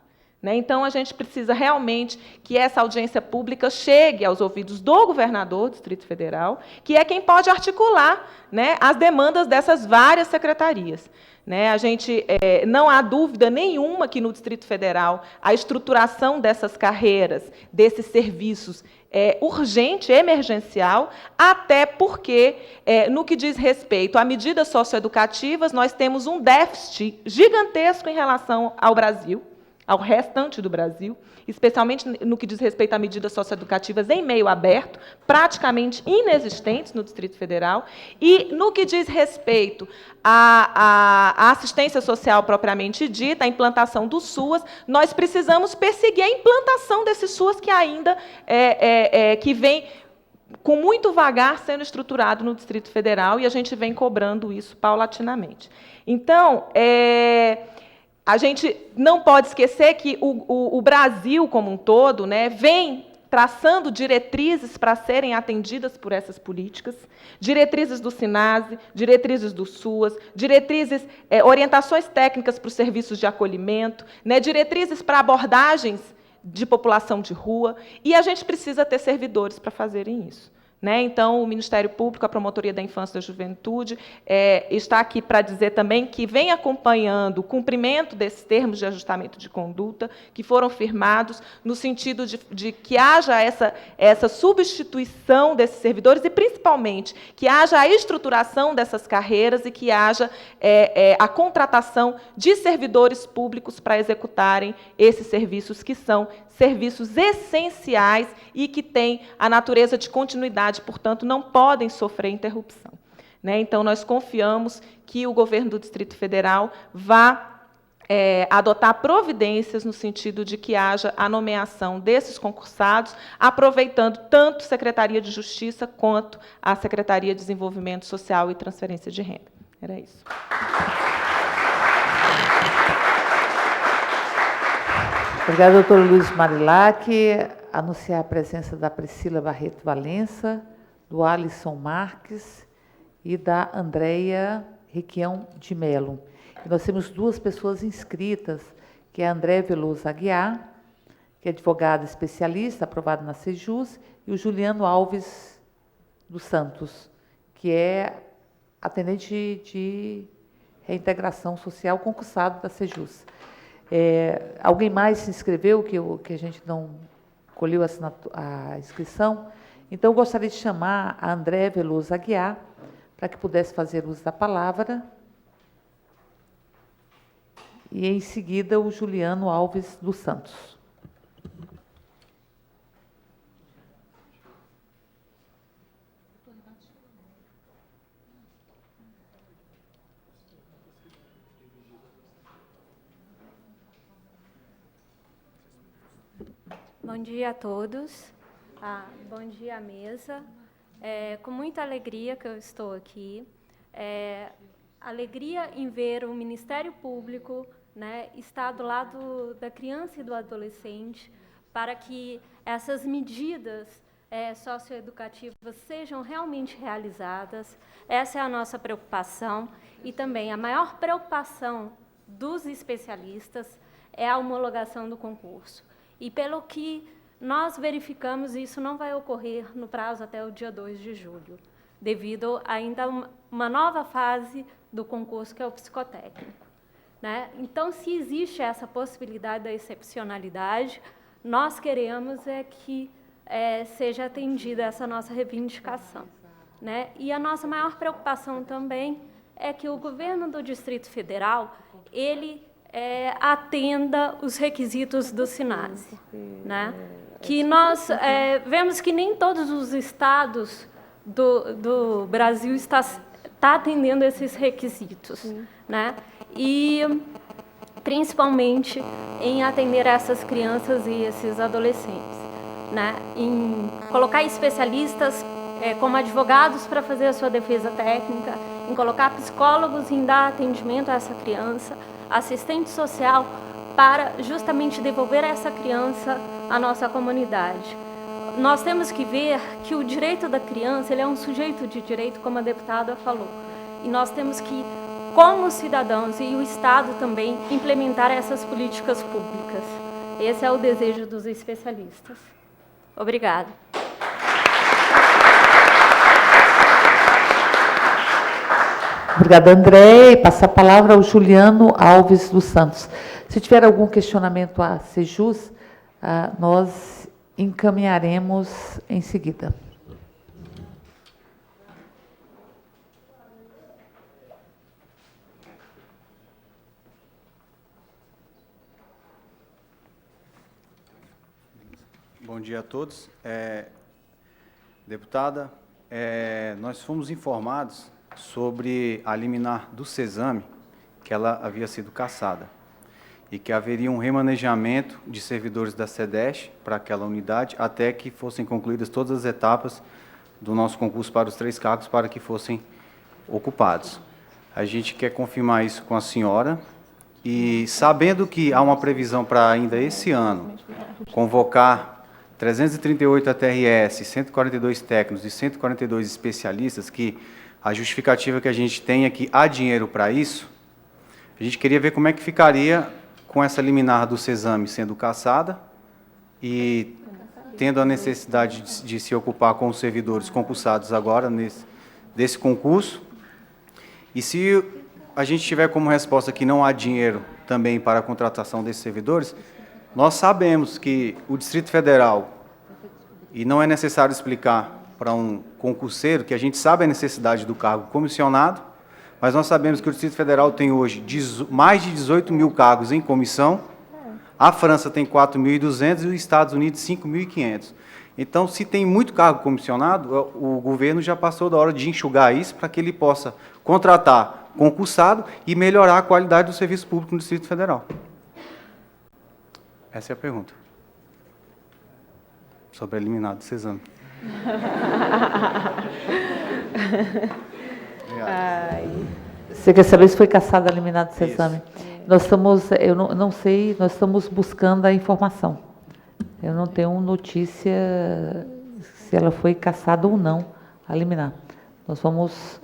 Então, a gente precisa realmente que essa audiência pública chegue aos ouvidos do governador do Distrito Federal, que é quem pode articular, né, as demandas dessas várias secretarias. né? Não há dúvida nenhuma que no Distrito Federal a estruturação dessas carreiras, desses serviços, é urgente, emergencial, até porque, no que diz respeito a medidas socioeducativas, nós temos um déficit gigantesco em relação ao Brasil, ao restante do Brasil, especialmente no que diz respeito a medidas socioeducativas em meio aberto, praticamente inexistentes no Distrito Federal, e no que diz respeito à assistência social propriamente dita, a implantação do SUAS, nós precisamos perseguir a implantação desses SUAS que ainda que vem com muito vagar sendo estruturado no Distrito Federal, e a gente vem cobrando isso paulatinamente. Então, a gente não pode esquecer que o Brasil, como um todo, né, vem traçando diretrizes para serem atendidas por essas políticas, diretrizes do SINASE, diretrizes do SUAS, diretrizes, orientações técnicas para os serviços de acolhimento, né, diretrizes para abordagens de população de rua, e a gente precisa ter servidores para fazerem isso. Né? Então, o Ministério Público, a Promotoria da Infância e da Juventude, está aqui para dizer também que vem acompanhando o cumprimento desses termos de ajustamento de conduta que foram firmados, no sentido de que haja essa substituição desses servidores e, principalmente, que haja a estruturação dessas carreiras e que haja a contratação de servidores públicos para executarem esses serviços, que são serviços essenciais e que têm a natureza de continuidade, portanto, não podem sofrer interrupção. Né? Então, nós confiamos que o governo do Distrito Federal vá adotar providências no sentido de que haja a nomeação desses concursados, aproveitando tanto a Secretaria de Justiça quanto a Secretaria de Desenvolvimento Social e Transferência de Renda. Era isso. Obrigada, doutor Luiz Marilac. Anunciar a presença da Priscila Barreto Valença, do Alisson Marques e da Andréia Requião de Melo. E nós temos duas pessoas inscritas, que é a André Veloso Aguiar, que é advogado especialista, aprovado na Sejus, e o Juliano Alves dos Santos, que é atendente de reintegração social concursado da Sejus. Alguém mais se inscreveu, que a gente não colheu a inscrição? Então, eu gostaria de chamar a André Veloso Aguiar, para que pudesse fazer uso da palavra, e, em seguida, o Juliano Alves dos Santos. Bom dia a todos. Bom dia à mesa. Com muita alegria que eu estou aqui. Alegria em ver o Ministério Público, né, estar do lado da criança e do adolescente, para que essas medidas socioeducativas sejam realmente realizadas. Essa é a nossa preocupação. E também a maior preocupação dos especialistas é a homologação do concurso. E, pelo que nós verificamos, isso não vai ocorrer no prazo até o dia 2 de julho, devido ainda a uma nova fase do concurso, que é o psicotécnico. Né? Então, se existe essa possibilidade da excepcionalidade, nós queremos que seja atendida essa nossa reivindicação. Né? E a nossa maior preocupação também é que o governo do Distrito Federal, ele atenda os requisitos do SINASE. Né? Que nós vemos que nem todos os estados do Brasil está atendendo esses requisitos. Né? E, principalmente, em atender essas crianças e esses adolescentes. Né? Em colocar especialistas como advogados para fazer a sua defesa técnica, em colocar psicólogos em dar atendimento a essa criança, assistente social, para justamente devolver essa criança à nossa comunidade. Nós temos que ver que o direito da criança, ele é um sujeito de direito, como a deputada falou. E nós temos que, como cidadãos e o Estado também, implementar essas políticas públicas. Esse é o desejo dos especialistas. Obrigada. Obrigada, André. E passa a palavra ao Juliano Alves dos Santos. Se tiver algum questionamento à Sejus, nós encaminharemos em seguida. Bom dia a todos. Deputada, nós fomos informados sobre a liminar do Cesame, que ela havia sido cassada, e que haveria um remanejamento de servidores da SEDESH para aquela unidade, até que fossem concluídas todas as etapas do nosso concurso para os 3 cargos, para que fossem ocupados. A gente quer confirmar isso com a senhora, e sabendo que há uma previsão para ainda esse ano convocar 338 ATRS, 142 técnicos e 142 especialistas, que a justificativa que a gente tem é que há dinheiro para isso, a gente queria ver como é que ficaria com essa liminar do Cesame sendo cassada e tendo a necessidade de se ocupar com os servidores concursados agora desse concurso. E se a gente tiver como resposta que não há dinheiro também para a contratação desses servidores, nós sabemos que o Distrito Federal, e não é necessário explicar para um concurseiro, que a gente sabe a necessidade do cargo comissionado, mas nós sabemos que o Distrito Federal tem hoje mais de 18 mil cargos em comissão, a França tem 4.200 e os Estados Unidos 5.500. Então, se tem muito cargo comissionado, o governo já passou da hora de enxugar isso para que ele possa contratar concursado e melhorar a qualidade do serviço público no Distrito Federal. Essa é a pergunta. Sobre a liminar do Cesame. Você quer saber se foi cassada a liminar do Cesame? Nós estamos, eu não sei, nós estamos buscando a informação. Eu não tenho notícia se ela foi cassada ou não, a liminar. Nós vamos,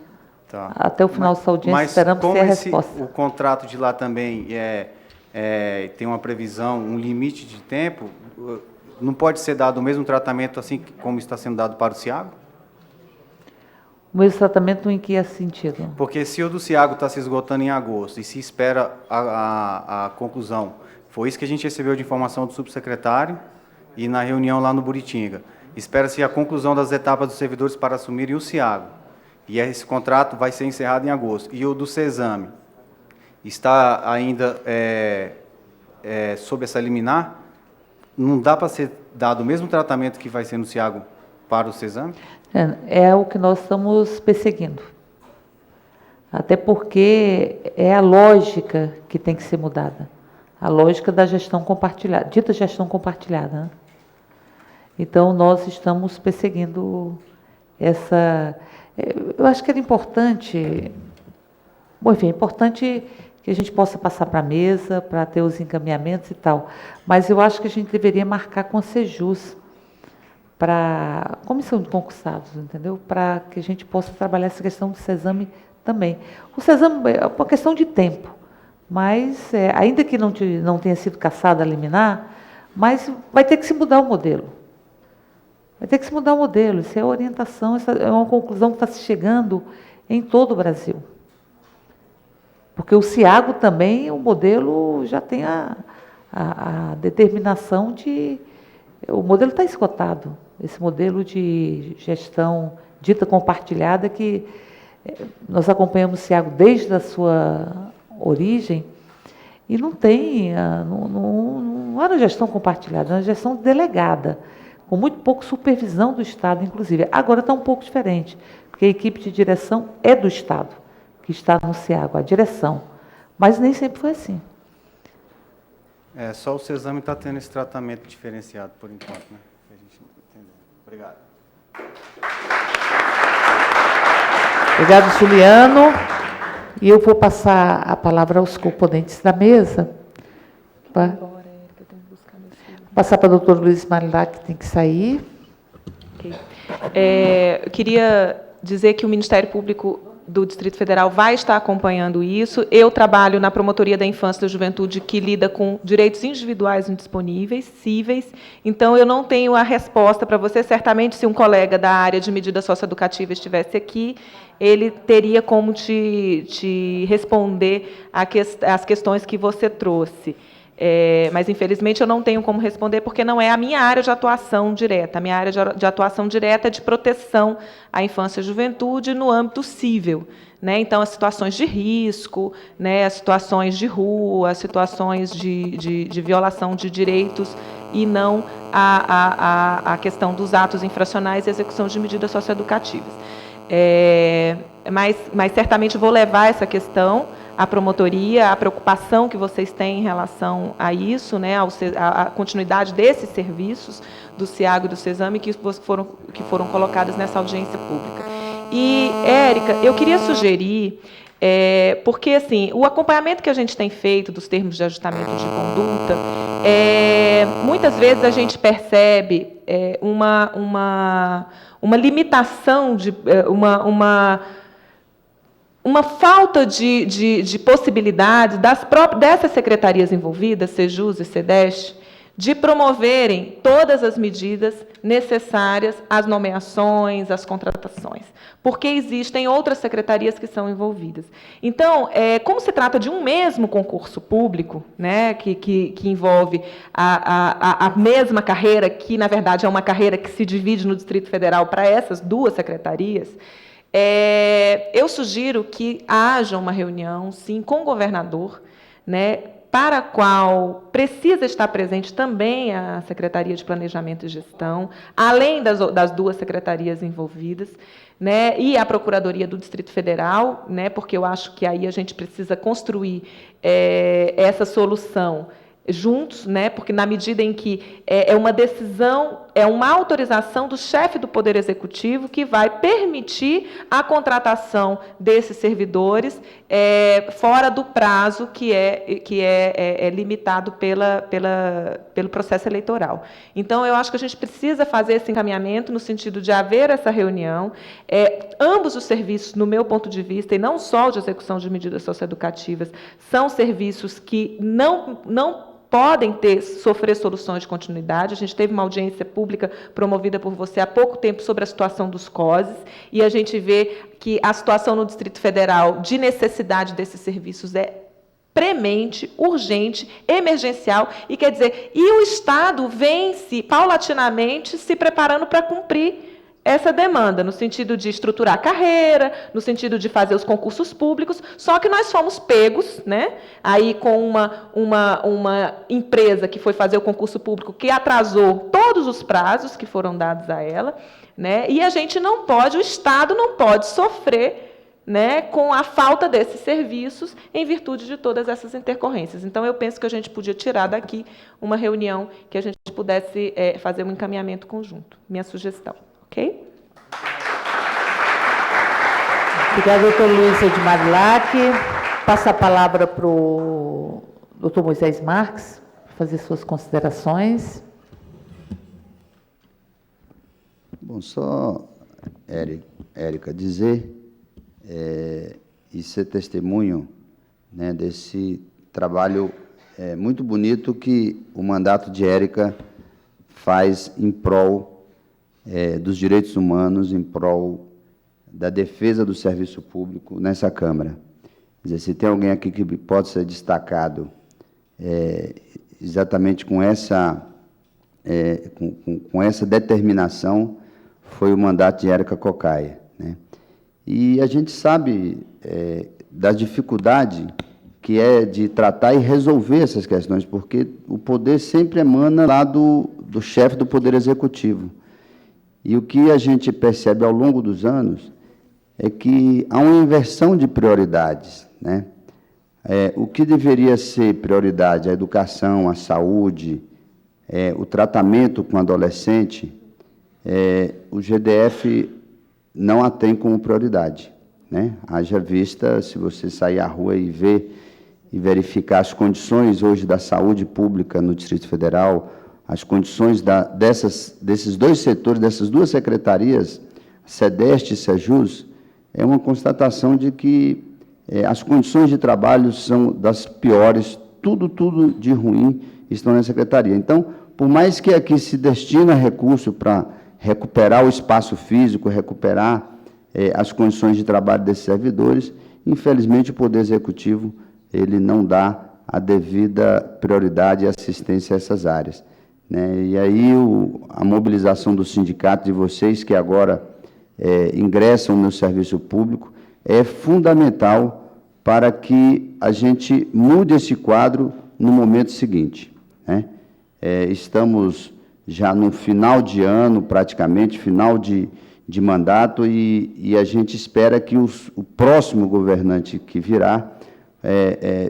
até o final dessa audiência, esperamos ter a resposta. O contrato de lá também tem uma previsão, um limite de tempo, não pode ser dado o mesmo tratamento assim como está sendo dado para o CIAGO? O mesmo tratamento em que sentido? Porque se o do CIAGO está se esgotando em agosto e se espera a conclusão, foi isso que a gente recebeu de informação do subsecretário e na reunião lá no Buritinga. Espera-se a conclusão das etapas dos servidores para assumirem o CIAGO. E esse contrato vai ser encerrado em agosto. E o do Cesame está ainda sob essa liminar? Não dá para ser dado o mesmo tratamento que vai ser no CIAGO para o Cesame? É o que nós estamos perseguindo. Até porque é a lógica que tem que ser mudada. A lógica da gestão compartilhada, dita gestão compartilhada. Né? Então, nós estamos perseguindo essa... Eu acho que era importante... Bom, enfim, é importante que a gente possa passar para a mesa, para ter os encaminhamentos e tal. Mas eu acho que a gente deveria marcar com a Sejus, para a comissão de concursados, entendeu? Para que a gente possa trabalhar essa questão do Cesame também. O Cesame é uma questão de tempo, mas, ainda que não tenha sido cassada a liminar, mas vai ter que se mudar o modelo. Vai ter que se mudar o modelo. Isso é orientação, essa é uma conclusão que está se chegando em todo o Brasil. Porque o CIAGO também, o modelo já tem a determinação de... O modelo está esgotado. Esse modelo de gestão dita compartilhada que nós acompanhamos o CIAGO desde a sua origem e não tem, não era gestão compartilhada, era gestão delegada, com muito pouco supervisão do Estado, inclusive. Agora está um pouco diferente, porque a equipe de direção é do Estado, que está no CIAGO, a direção. Mas nem sempre foi assim. Só o Cesame está tendo esse tratamento diferenciado, por enquanto, né? Que a gente entendeu. Obrigado. Obrigado, Juliano. E eu vou passar a palavra aos componentes da mesa. Vou passar para o doutor Luiz Marilac, que tem que sair. Okay. Eu queria dizer que o Ministério Público do Distrito Federal vai estar acompanhando isso. Eu trabalho na Promotoria da Infância e da Juventude, que lida com direitos individuais indisponíveis, cíveis. Então, eu não tenho a resposta para você. Certamente, se um colega da área de medida socioeducativa estivesse aqui, ele teria como te responder as questões que você trouxe. Mas, infelizmente, eu não tenho como responder, porque não é a minha área de atuação direta. A minha área de atuação direta é de proteção à infância e juventude no âmbito cível. Né? Então, as situações de risco, né? As situações de rua, as situações de violação de direitos, e não a questão dos atos infracionais e execução de medidas socioeducativas. Mas certamente vou levar essa questão à promotoria, a preocupação que vocês têm em relação a isso, né, a continuidade desses serviços do SEAGO e do CESAME que foram colocados nessa audiência pública. E, Érica, eu queria sugerir, porque assim, o acompanhamento que a gente tem feito dos termos de ajustamento de conduta, muitas vezes a gente percebe uma limitação, uma falta de possibilidade dessas secretarias envolvidas, SEJUS e SEDEST, de promoverem todas as medidas necessárias às nomeações, às contratações, porque existem outras secretarias que são envolvidas. Então, como se trata de um mesmo concurso público, né, que envolve a mesma carreira, que, na verdade, é uma carreira que se divide no Distrito Federal para essas duas secretarias, eu sugiro que haja uma reunião, sim, com o governador, né, para a qual precisa estar presente também a Secretaria de Planejamento e Gestão, além das duas secretarias envolvidas, né, e a Procuradoria do Distrito Federal, né, porque eu acho que aí a gente precisa construir essa solução juntos, né, porque na medida em que é uma decisão, é uma autorização do chefe do Poder Executivo que vai permitir a contratação desses servidores fora do prazo que é limitado pelo processo eleitoral. Então, eu acho que a gente precisa fazer esse encaminhamento no sentido de haver essa reunião. Ambos os serviços, no meu ponto de vista, e não só o de execução de medidas socioeducativas, são serviços que não podem sofrer soluções de continuidade. A gente teve uma audiência pública promovida por você há pouco tempo sobre a situação dos COSES, e a gente vê que a situação no Distrito Federal de necessidade desses serviços é premente, urgente, emergencial, e quer dizer, e o Estado vem paulatinamente se preparando para cumprir essa demanda, no sentido de estruturar a carreira, no sentido de fazer os concursos públicos, só que nós fomos pegos, né, aí com uma empresa que foi fazer o concurso público, que atrasou todos os prazos que foram dados a ela, né, e a gente não pode, o Estado não pode sofrer, né, com a falta desses serviços em virtude de todas essas intercorrências. Então, eu penso que a gente podia tirar daqui uma reunião que a gente pudesse fazer um encaminhamento conjunto. Minha sugestão. Ok? Obrigada, doutor Luiz Edmar Lac. Passa a palavra para o doutor Moisés Marques, para fazer suas considerações. Bom, só, Érica, dizer e ser testemunho, né, desse trabalho muito bonito que o mandato de Érica faz em prol dos direitos humanos, em prol da defesa do serviço público nessa Câmara. Quer dizer, se tem alguém aqui que pode ser destacado exatamente com essa determinação, foi o mandato de Érica Cocaia, né? E a gente sabe da dificuldade que é de tratar e resolver essas questões, porque o poder sempre emana lá do chefe do Poder Executivo. E o que a gente percebe ao longo dos anos é que há uma inversão de prioridades, né? O que deveria ser prioridade, a educação, a saúde, o tratamento com o adolescente, o GDF não a tem como prioridade, né? Haja vista, se você sair à rua e ver e verificar as condições hoje da saúde pública no Distrito Federal, as condições desses dois setores, dessas duas secretarias, SEDEST e SEJUS, é uma constatação de que as condições de trabalho são das piores, tudo de ruim estão na secretaria. Então, por mais que aqui se destina recurso para recuperar o espaço físico, recuperar as condições de trabalho desses servidores. Infelizmente, o Poder Executivo ele não dá a devida prioridade e assistência a essas áreas, né? E aí a mobilização do sindicato de vocês, que agora ingressam no serviço público, é fundamental para que a gente mude esse quadro no momento seguinte, né? Estamos já no final de ano, praticamente, final de mandato, e a gente espera que o próximo governante que virá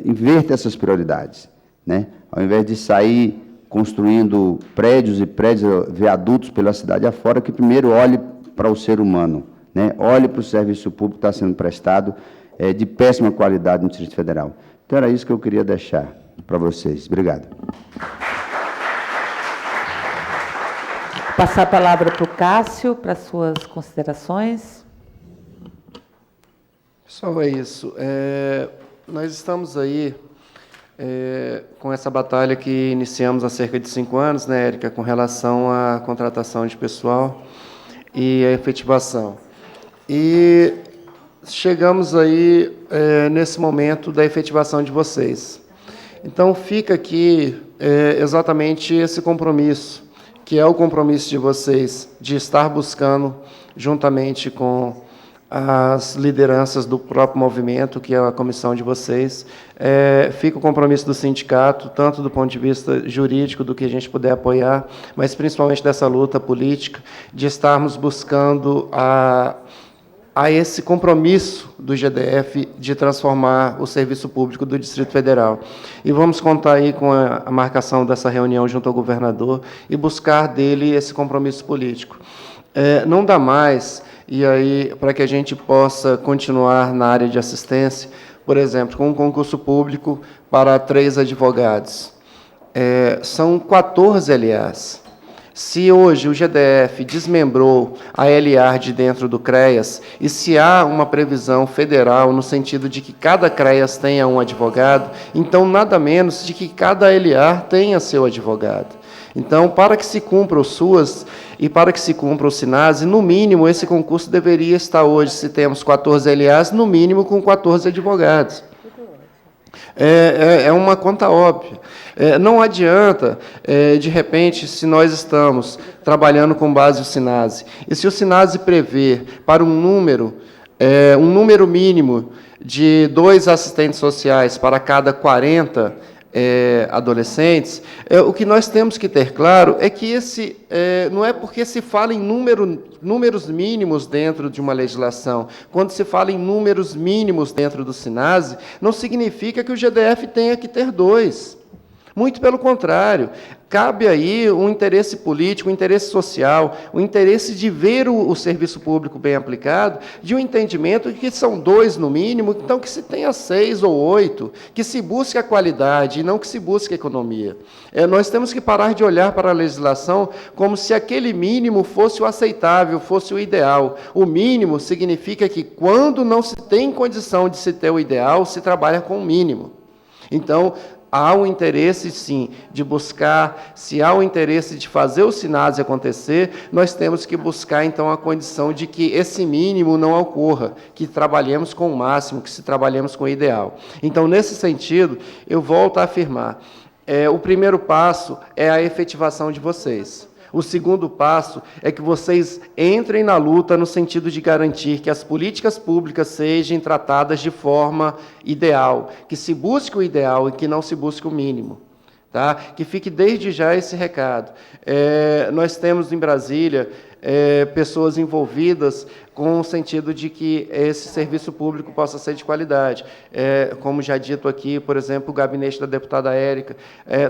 inverta essas prioridades, né? Ao invés de sair construindo prédios e prédios, viadutos pela cidade afora, que primeiro olhe para o ser humano, né? Olhe para o serviço público que está sendo prestado de péssima qualidade no Distrito Federal. Então, era isso que eu queria deixar para vocês. Obrigado. Passar a palavra para o Cássio, para suas considerações. Pessoal, é isso. Nós estamos aí com essa batalha que iniciamos há cerca de 5 anos, né, Érica, com relação à contratação de pessoal e a efetivação. E chegamos aí nesse momento da efetivação de vocês. Então, fica aqui exatamente esse compromisso, que é o compromisso de vocês de estar buscando, juntamente com as lideranças do próprio movimento, que é a comissão de vocês, fica o compromisso do sindicato, tanto do ponto de vista jurídico, do que a gente puder apoiar, mas principalmente dessa luta política, de estarmos buscando a esse compromisso do GDF de transformar o serviço público do Distrito Federal. E vamos contar aí com a marcação dessa reunião junto ao governador e buscar dele esse compromisso político. Não dá mais, e aí, para que a gente possa continuar na área de assistência, por exemplo, com um concurso público para 3 advogados. São 14 LAs. Se hoje o GDF desmembrou a LA de dentro do CREAS, e se há uma previsão federal no sentido de que cada CREAS tenha um advogado, então nada menos de que cada LA tenha seu advogado. Então, para que se cumpra o SUAS e para que se cumpra o SINASE, no mínimo, esse concurso deveria estar hoje, se temos 14 LAs, no mínimo com 14 advogados. É uma conta óbvia. Não adianta, de repente, se nós estamos trabalhando com base no SINASE, e se o SINASE prevê para um número mínimo de 2 assistentes sociais para cada 40 adolescentes, o que nós temos que ter claro é que não é porque se fala em números mínimos dentro de uma legislação, quando se fala em números mínimos dentro do SINASE, não significa que o GDF tenha que ter 2. Muito pelo contrário, cabe aí um interesse político, um interesse social, o interesse de ver o serviço público bem aplicado, de um entendimento de que são 2 no mínimo, então que se tenha 6 ou 8, que se busque a qualidade e não que se busque a economia. Nós temos que parar de olhar para a legislação como se aquele mínimo fosse o aceitável, fosse o ideal. O mínimo significa que, quando não se tem condição de se ter o ideal, se trabalha com o mínimo. Então, há um interesse, sim, de buscar, se há um interesse de fazer o SINASE acontecer, nós temos que buscar, então, a condição de que esse mínimo não ocorra, que trabalhemos com o máximo, que se trabalhemos com o ideal. Então, nesse sentido, eu volto a afirmar, o primeiro passo é a efetivação de vocês. O segundo passo é que vocês entrem na luta no sentido de garantir que as políticas públicas sejam tratadas de forma ideal, que se busque o ideal e que não se busque o mínimo. Tá? Que fique desde já esse recado. Nós temos em Brasília pessoas envolvidas com o sentido de que esse serviço público possa ser de qualidade. Como já dito aqui, por exemplo, o gabinete da deputada Érica,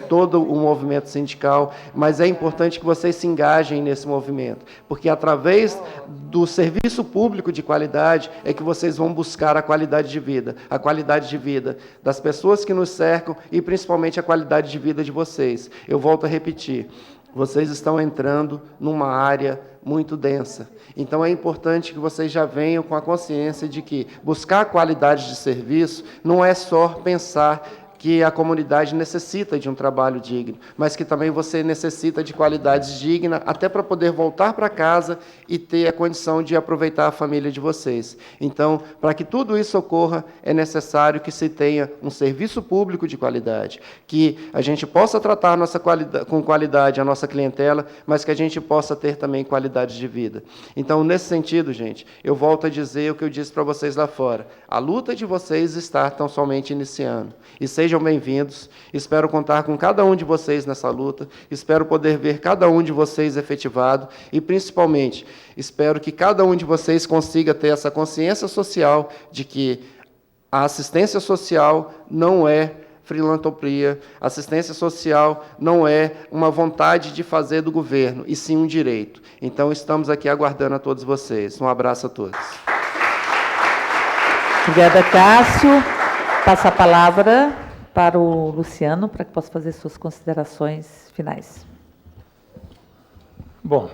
todo o movimento sindical, mas é importante que vocês se engajem nesse movimento, porque através do serviço público de qualidade é que vocês vão buscar a qualidade de vida das pessoas que nos cercam e principalmente a qualidade de vida de vocês. Eu volto a repetir, vocês estão entrando numa área muito densa. Então, é importante que vocês já venham com a consciência de que buscar a qualidade de serviço não é só pensar que a comunidade necessita de um trabalho digno, mas que também você necessita de qualidades dignas, até para poder voltar para casa e ter a condição de aproveitar a família de vocês. Então, para que tudo isso ocorra, é necessário que se tenha um serviço público de qualidade, que a gente possa tratar com qualidade a nossa clientela, mas que a gente possa ter também qualidade de vida. Então, nesse sentido, gente, eu volto a dizer o que eu disse para vocês lá fora. A luta de vocês está tão somente iniciando. E sejam bem-vindos. Espero contar com cada um de vocês nessa luta. Espero poder ver cada um de vocês efetivado. E, principalmente, espero que cada um de vocês consiga ter essa consciência social de que a assistência social não é filantropia, assistência social não é uma vontade de fazer do governo, e sim um direito. Então, estamos aqui aguardando a todos vocês. Um abraço a todos. Obrigada, Cássio. Passa a palavra para o Luciano, para que possa fazer suas considerações finais. Bom,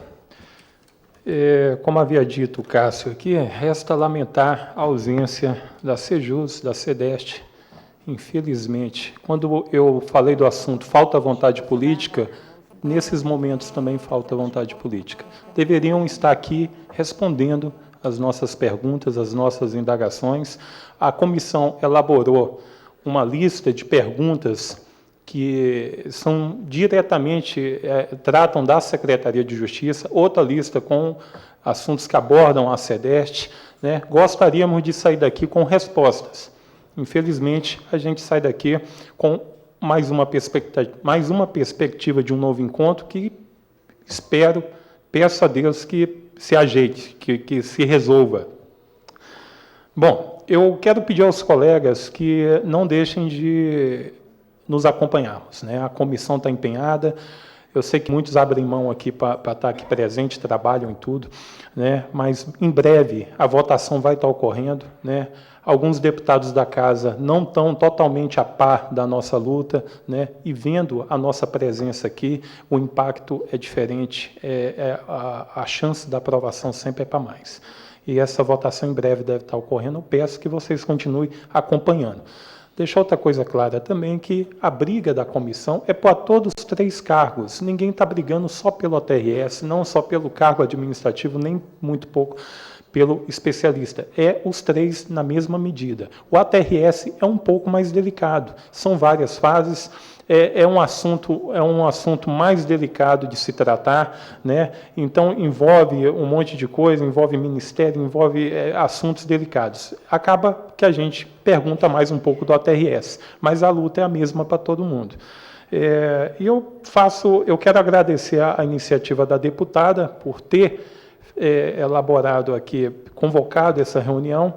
como havia dito o Cássio aqui, resta lamentar a ausência da Sejus, da Sedeste. Infelizmente, quando eu falei do assunto falta vontade política, nesses momentos também falta vontade política. Deveriam estar aqui respondendo as nossas perguntas, as nossas indagações. A comissão elaborou uma lista de perguntas que são diretamente, tratam da Secretaria de Justiça, outra lista com assuntos que abordam a Sedeste, né? Gostaríamos de sair daqui com respostas. Infelizmente, a gente sai daqui com mais uma perspectiva de um novo encontro que peço a Deus que se ajeite, que se resolva. Bom, eu quero pedir aos colegas que não deixem de nos acompanharmos, né? A comissão está empenhada. Eu sei que muitos abrem mão aqui para estar aqui presente, trabalham em tudo, né? Mas em breve a votação vai estar ocorrendo, né? Alguns deputados da casa não estão totalmente a par da nossa luta, né? E vendo a nossa presença aqui, o impacto é diferente, a chance da aprovação sempre é para mais. E essa votação em breve deve estar ocorrendo. Eu peço que vocês continuem acompanhando. Deixar outra coisa clara também, que a briga da comissão é para todos os 3 cargos. Ninguém está brigando só pelo ATRS, não só pelo cargo administrativo, nem muito pouco pelo especialista. É os 3 na mesma medida. O ATRS é um pouco mais delicado. São várias fases. É um assunto mais delicado de se tratar, né? Então, envolve um monte de coisa, envolve ministério, envolve assuntos delicados. Acaba que a gente pergunta mais um pouco do ATRS, mas a luta é a mesma para todo mundo. E eu quero agradecer a iniciativa da deputada por ter elaborado aqui, convocado essa reunião.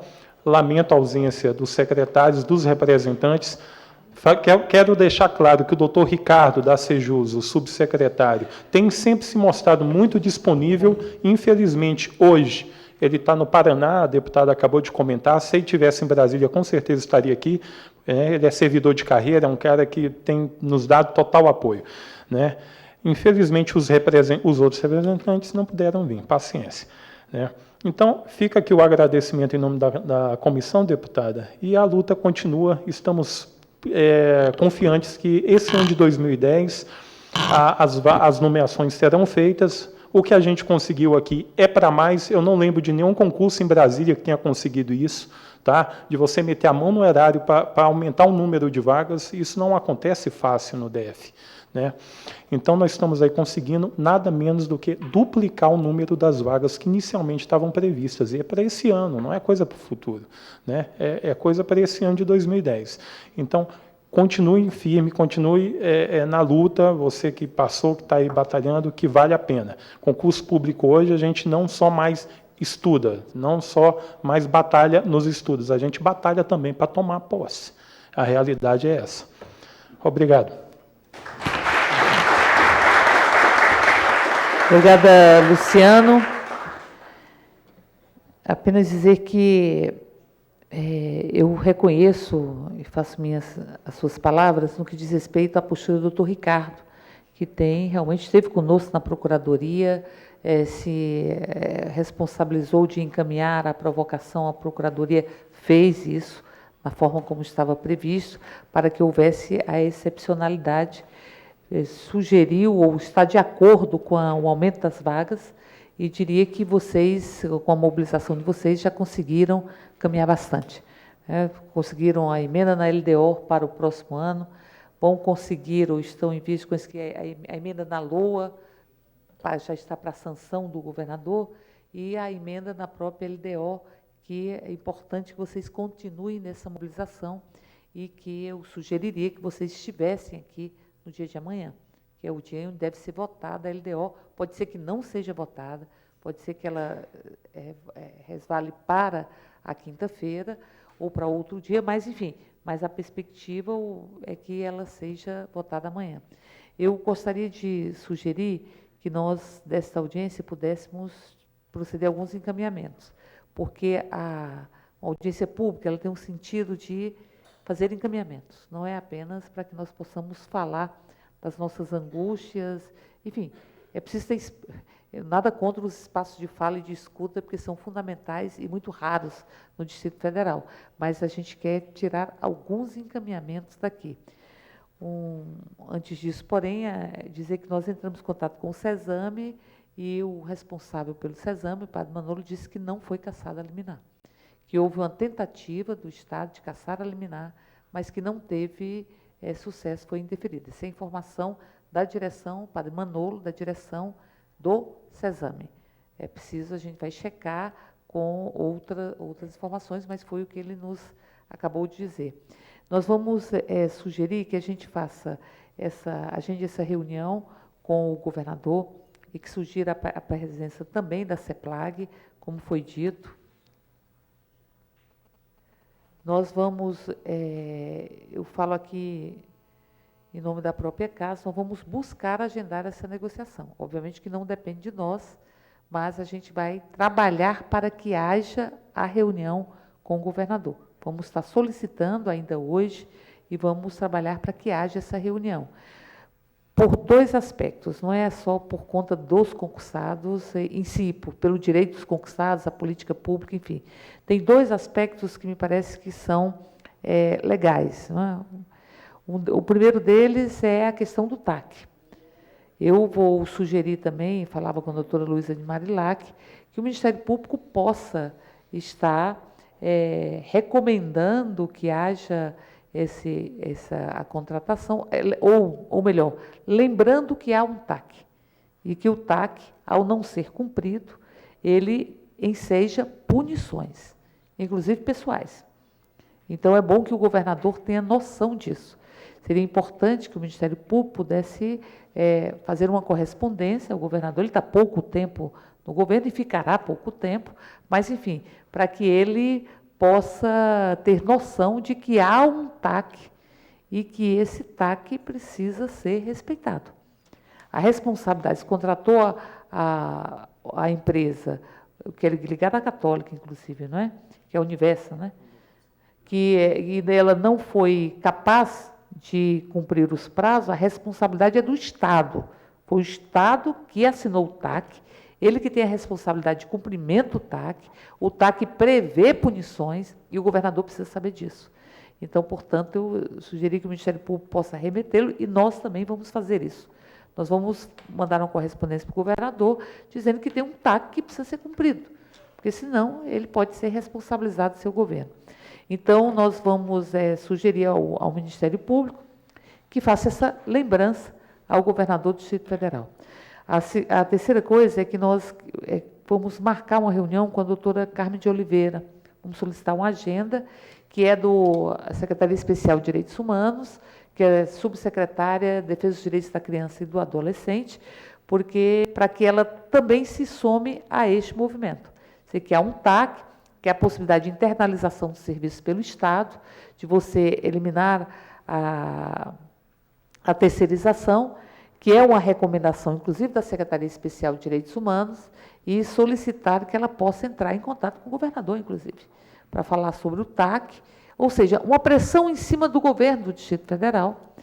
Lamento a ausência dos secretários, dos representantes. Quero deixar claro que o doutor Ricardo, da Sejus, o subsecretário, tem sempre se mostrado muito disponível. Infelizmente, hoje, ele está no Paraná, a deputada acabou de comentar. Se ele estivesse em Brasília, com certeza estaria aqui. Ele é servidor de carreira, é um cara que tem nos dado total apoio, né? Infelizmente, os outros representantes não puderam vir. Paciência, né? Então, fica aqui o agradecimento em nome da comissão, deputada, e a luta continua. Estamos confiantes que esse ano de 2010 as nomeações serão feitas. O que a gente conseguiu aqui é para mais. Eu não lembro de nenhum concurso em Brasília que tenha conseguido isso, tá? De você meter a mão no erário para aumentar o número de vagas. Isso não acontece fácil no DF, né? Então, nós estamos aí conseguindo nada menos do que duplicar o número das vagas que inicialmente estavam previstas. E é para esse ano, não é coisa para o futuro, né? É coisa para esse ano de 2010. Então, continue firme, continue na luta, você que passou, que está aí batalhando, que vale a pena. Concurso público hoje, a gente não só mais estuda, não só mais batalha nos estudos, a gente batalha também para tomar posse. A realidade é essa. Obrigado. Obrigada, Luciano. Apenas dizer que eu reconheço e faço as suas palavras no que diz respeito à postura do doutor Ricardo, que realmente esteve conosco na Procuradoria, se responsabilizou de encaminhar a provocação à Procuradoria, fez isso, na forma como estava previsto, para que houvesse a excepcionalidade. Sugeriu ou está de acordo com o aumento das vagas, e diria que vocês, com a mobilização de vocês, já conseguiram caminhar bastante. Conseguiram a emenda na LDO para o próximo ano, vão conseguir, ou estão em vias de conseguir a emenda na LOA, já está para a sanção do governador, e a emenda na própria LDO, que é importante que vocês continuem nessa mobilização e que eu sugeriria que vocês estivessem aqui no dia de amanhã, que é o dia onde deve ser votada a LDO. Pode ser que não seja votada, pode ser que ela resvale para a quinta-feira ou para outro dia, mas, enfim, mas a perspectiva é que ela seja votada amanhã. Eu gostaria de sugerir que nós, desta audiência, pudéssemos proceder a alguns encaminhamentos, porque a audiência pública ela tem um sentido de fazer encaminhamentos, não é apenas para que nós possamos falar das nossas angústias, enfim, é preciso ter nada contra os espaços de fala e de escuta, porque são fundamentais e muito raros no Distrito Federal, mas a gente quer tirar alguns encaminhamentos daqui. Antes disso, porém, dizer que nós entramos em contato com o CESAME e o responsável pelo CESAME, o padre Manolo, disse que não foi cassada a liminar, que houve uma tentativa do Estado de cassar a liminar, mas que não teve sucesso, foi indeferida. Essa é a informação da direção, padre Manolo, da direção do CESAME. É preciso, a gente vai checar com outras informações, mas foi o que ele nos acabou de dizer. Nós vamos sugerir que a gente faça agende essa reunião com o governador e que sugira a presença também da CEPLAG, como foi dito. Nós vamos, eu falo aqui em nome da própria casa, nós vamos buscar agendar essa negociação. Obviamente que não depende de nós, mas a gente vai trabalhar para que haja a reunião com o governador. Vamos estar solicitando ainda hoje e vamos trabalhar para que haja essa reunião. Por dois aspectos, não é só por conta dos concursados em si, pelo direito dos concursados, a política pública, enfim. Tem dois aspectos que me parece que são legais. Não é? O primeiro deles é a questão do TAC. Eu vou sugerir também, falava com a doutora Luísa de Marilac, que o Ministério Público possa estar recomendando que haja a contratação, ou melhor, lembrando que há um TAC, e que o TAC, ao não ser cumprido, ele enseja punições, inclusive pessoais. Então, é bom que o governador tenha noção disso. Seria importante que o Ministério Público pudesse fazer uma correspondência ao governador. Ele está há pouco tempo no governo e ficará pouco tempo, mas, enfim, para que ele possa ter noção de que há um TAC e que esse TAC precisa ser respeitado. A responsabilidade, se contratou a empresa, que é ligada à Católica, inclusive, não é? Que é a Universa, né? E ela não foi capaz de cumprir os prazos, a responsabilidade é do Estado. Foi o Estado que assinou o TAC, ele que tem a responsabilidade de cumprimento do TAC, o TAC prevê punições e o governador precisa saber disso. Então, portanto, eu sugeri que o Ministério Público possa remetê-lo e nós também vamos fazer isso. Nós vamos mandar uma correspondência para o governador dizendo que tem um TAC que precisa ser cumprido, porque senão ele pode ser responsabilizado do seu governo. Então, nós vamos sugerir ao Ministério Público que faça essa lembrança ao governador do Distrito Federal. A terceira coisa é que nós vamos marcar uma reunião com a doutora Carmen de Oliveira. Vamos solicitar uma agenda, que é da Secretaria Especial de Direitos Humanos, que é subsecretária de Defesa dos Direitos da Criança e do Adolescente, para que ela também se some a este movimento. Sei que há um TAC, que é a possibilidade de internalização dos serviços pelo Estado, de você eliminar a terceirização, que é uma recomendação, inclusive, da Secretaria Especial de Direitos Humanos, e solicitar que ela possa entrar em contato com o governador, inclusive, para falar sobre o TAC, ou seja, uma pressão em cima do governo do Distrito Federal,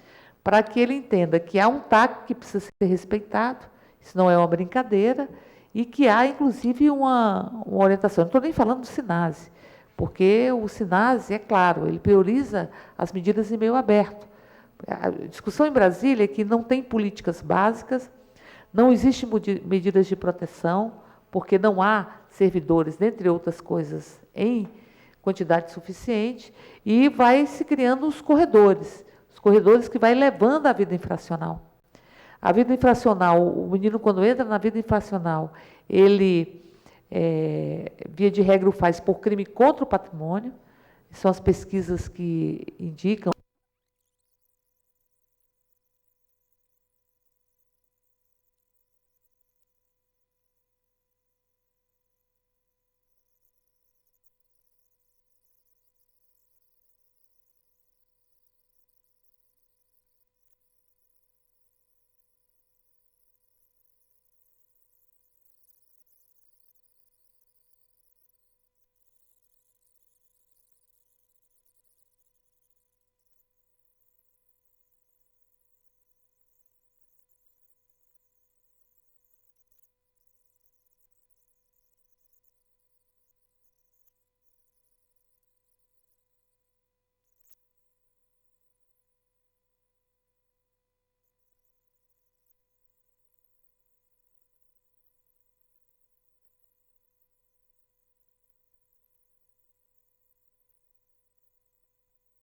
para que ele entenda que há um TAC que precisa ser respeitado, isso não é uma brincadeira, e que há, inclusive, uma orientação. Não estou nem falando do SINASE, porque o SINASE, é claro, ele prioriza as medidas em meio aberto. A discussão em Brasília é que não tem políticas básicas, não existem medidas de proteção, porque não há servidores, dentre outras coisas, em quantidade suficiente, e vai se criando os corredores que vai levando a vida infracional. A vida infracional, o menino, quando entra na vida infracional, ele, via de regra, o faz por crime contra o patrimônio, são as pesquisas que indicam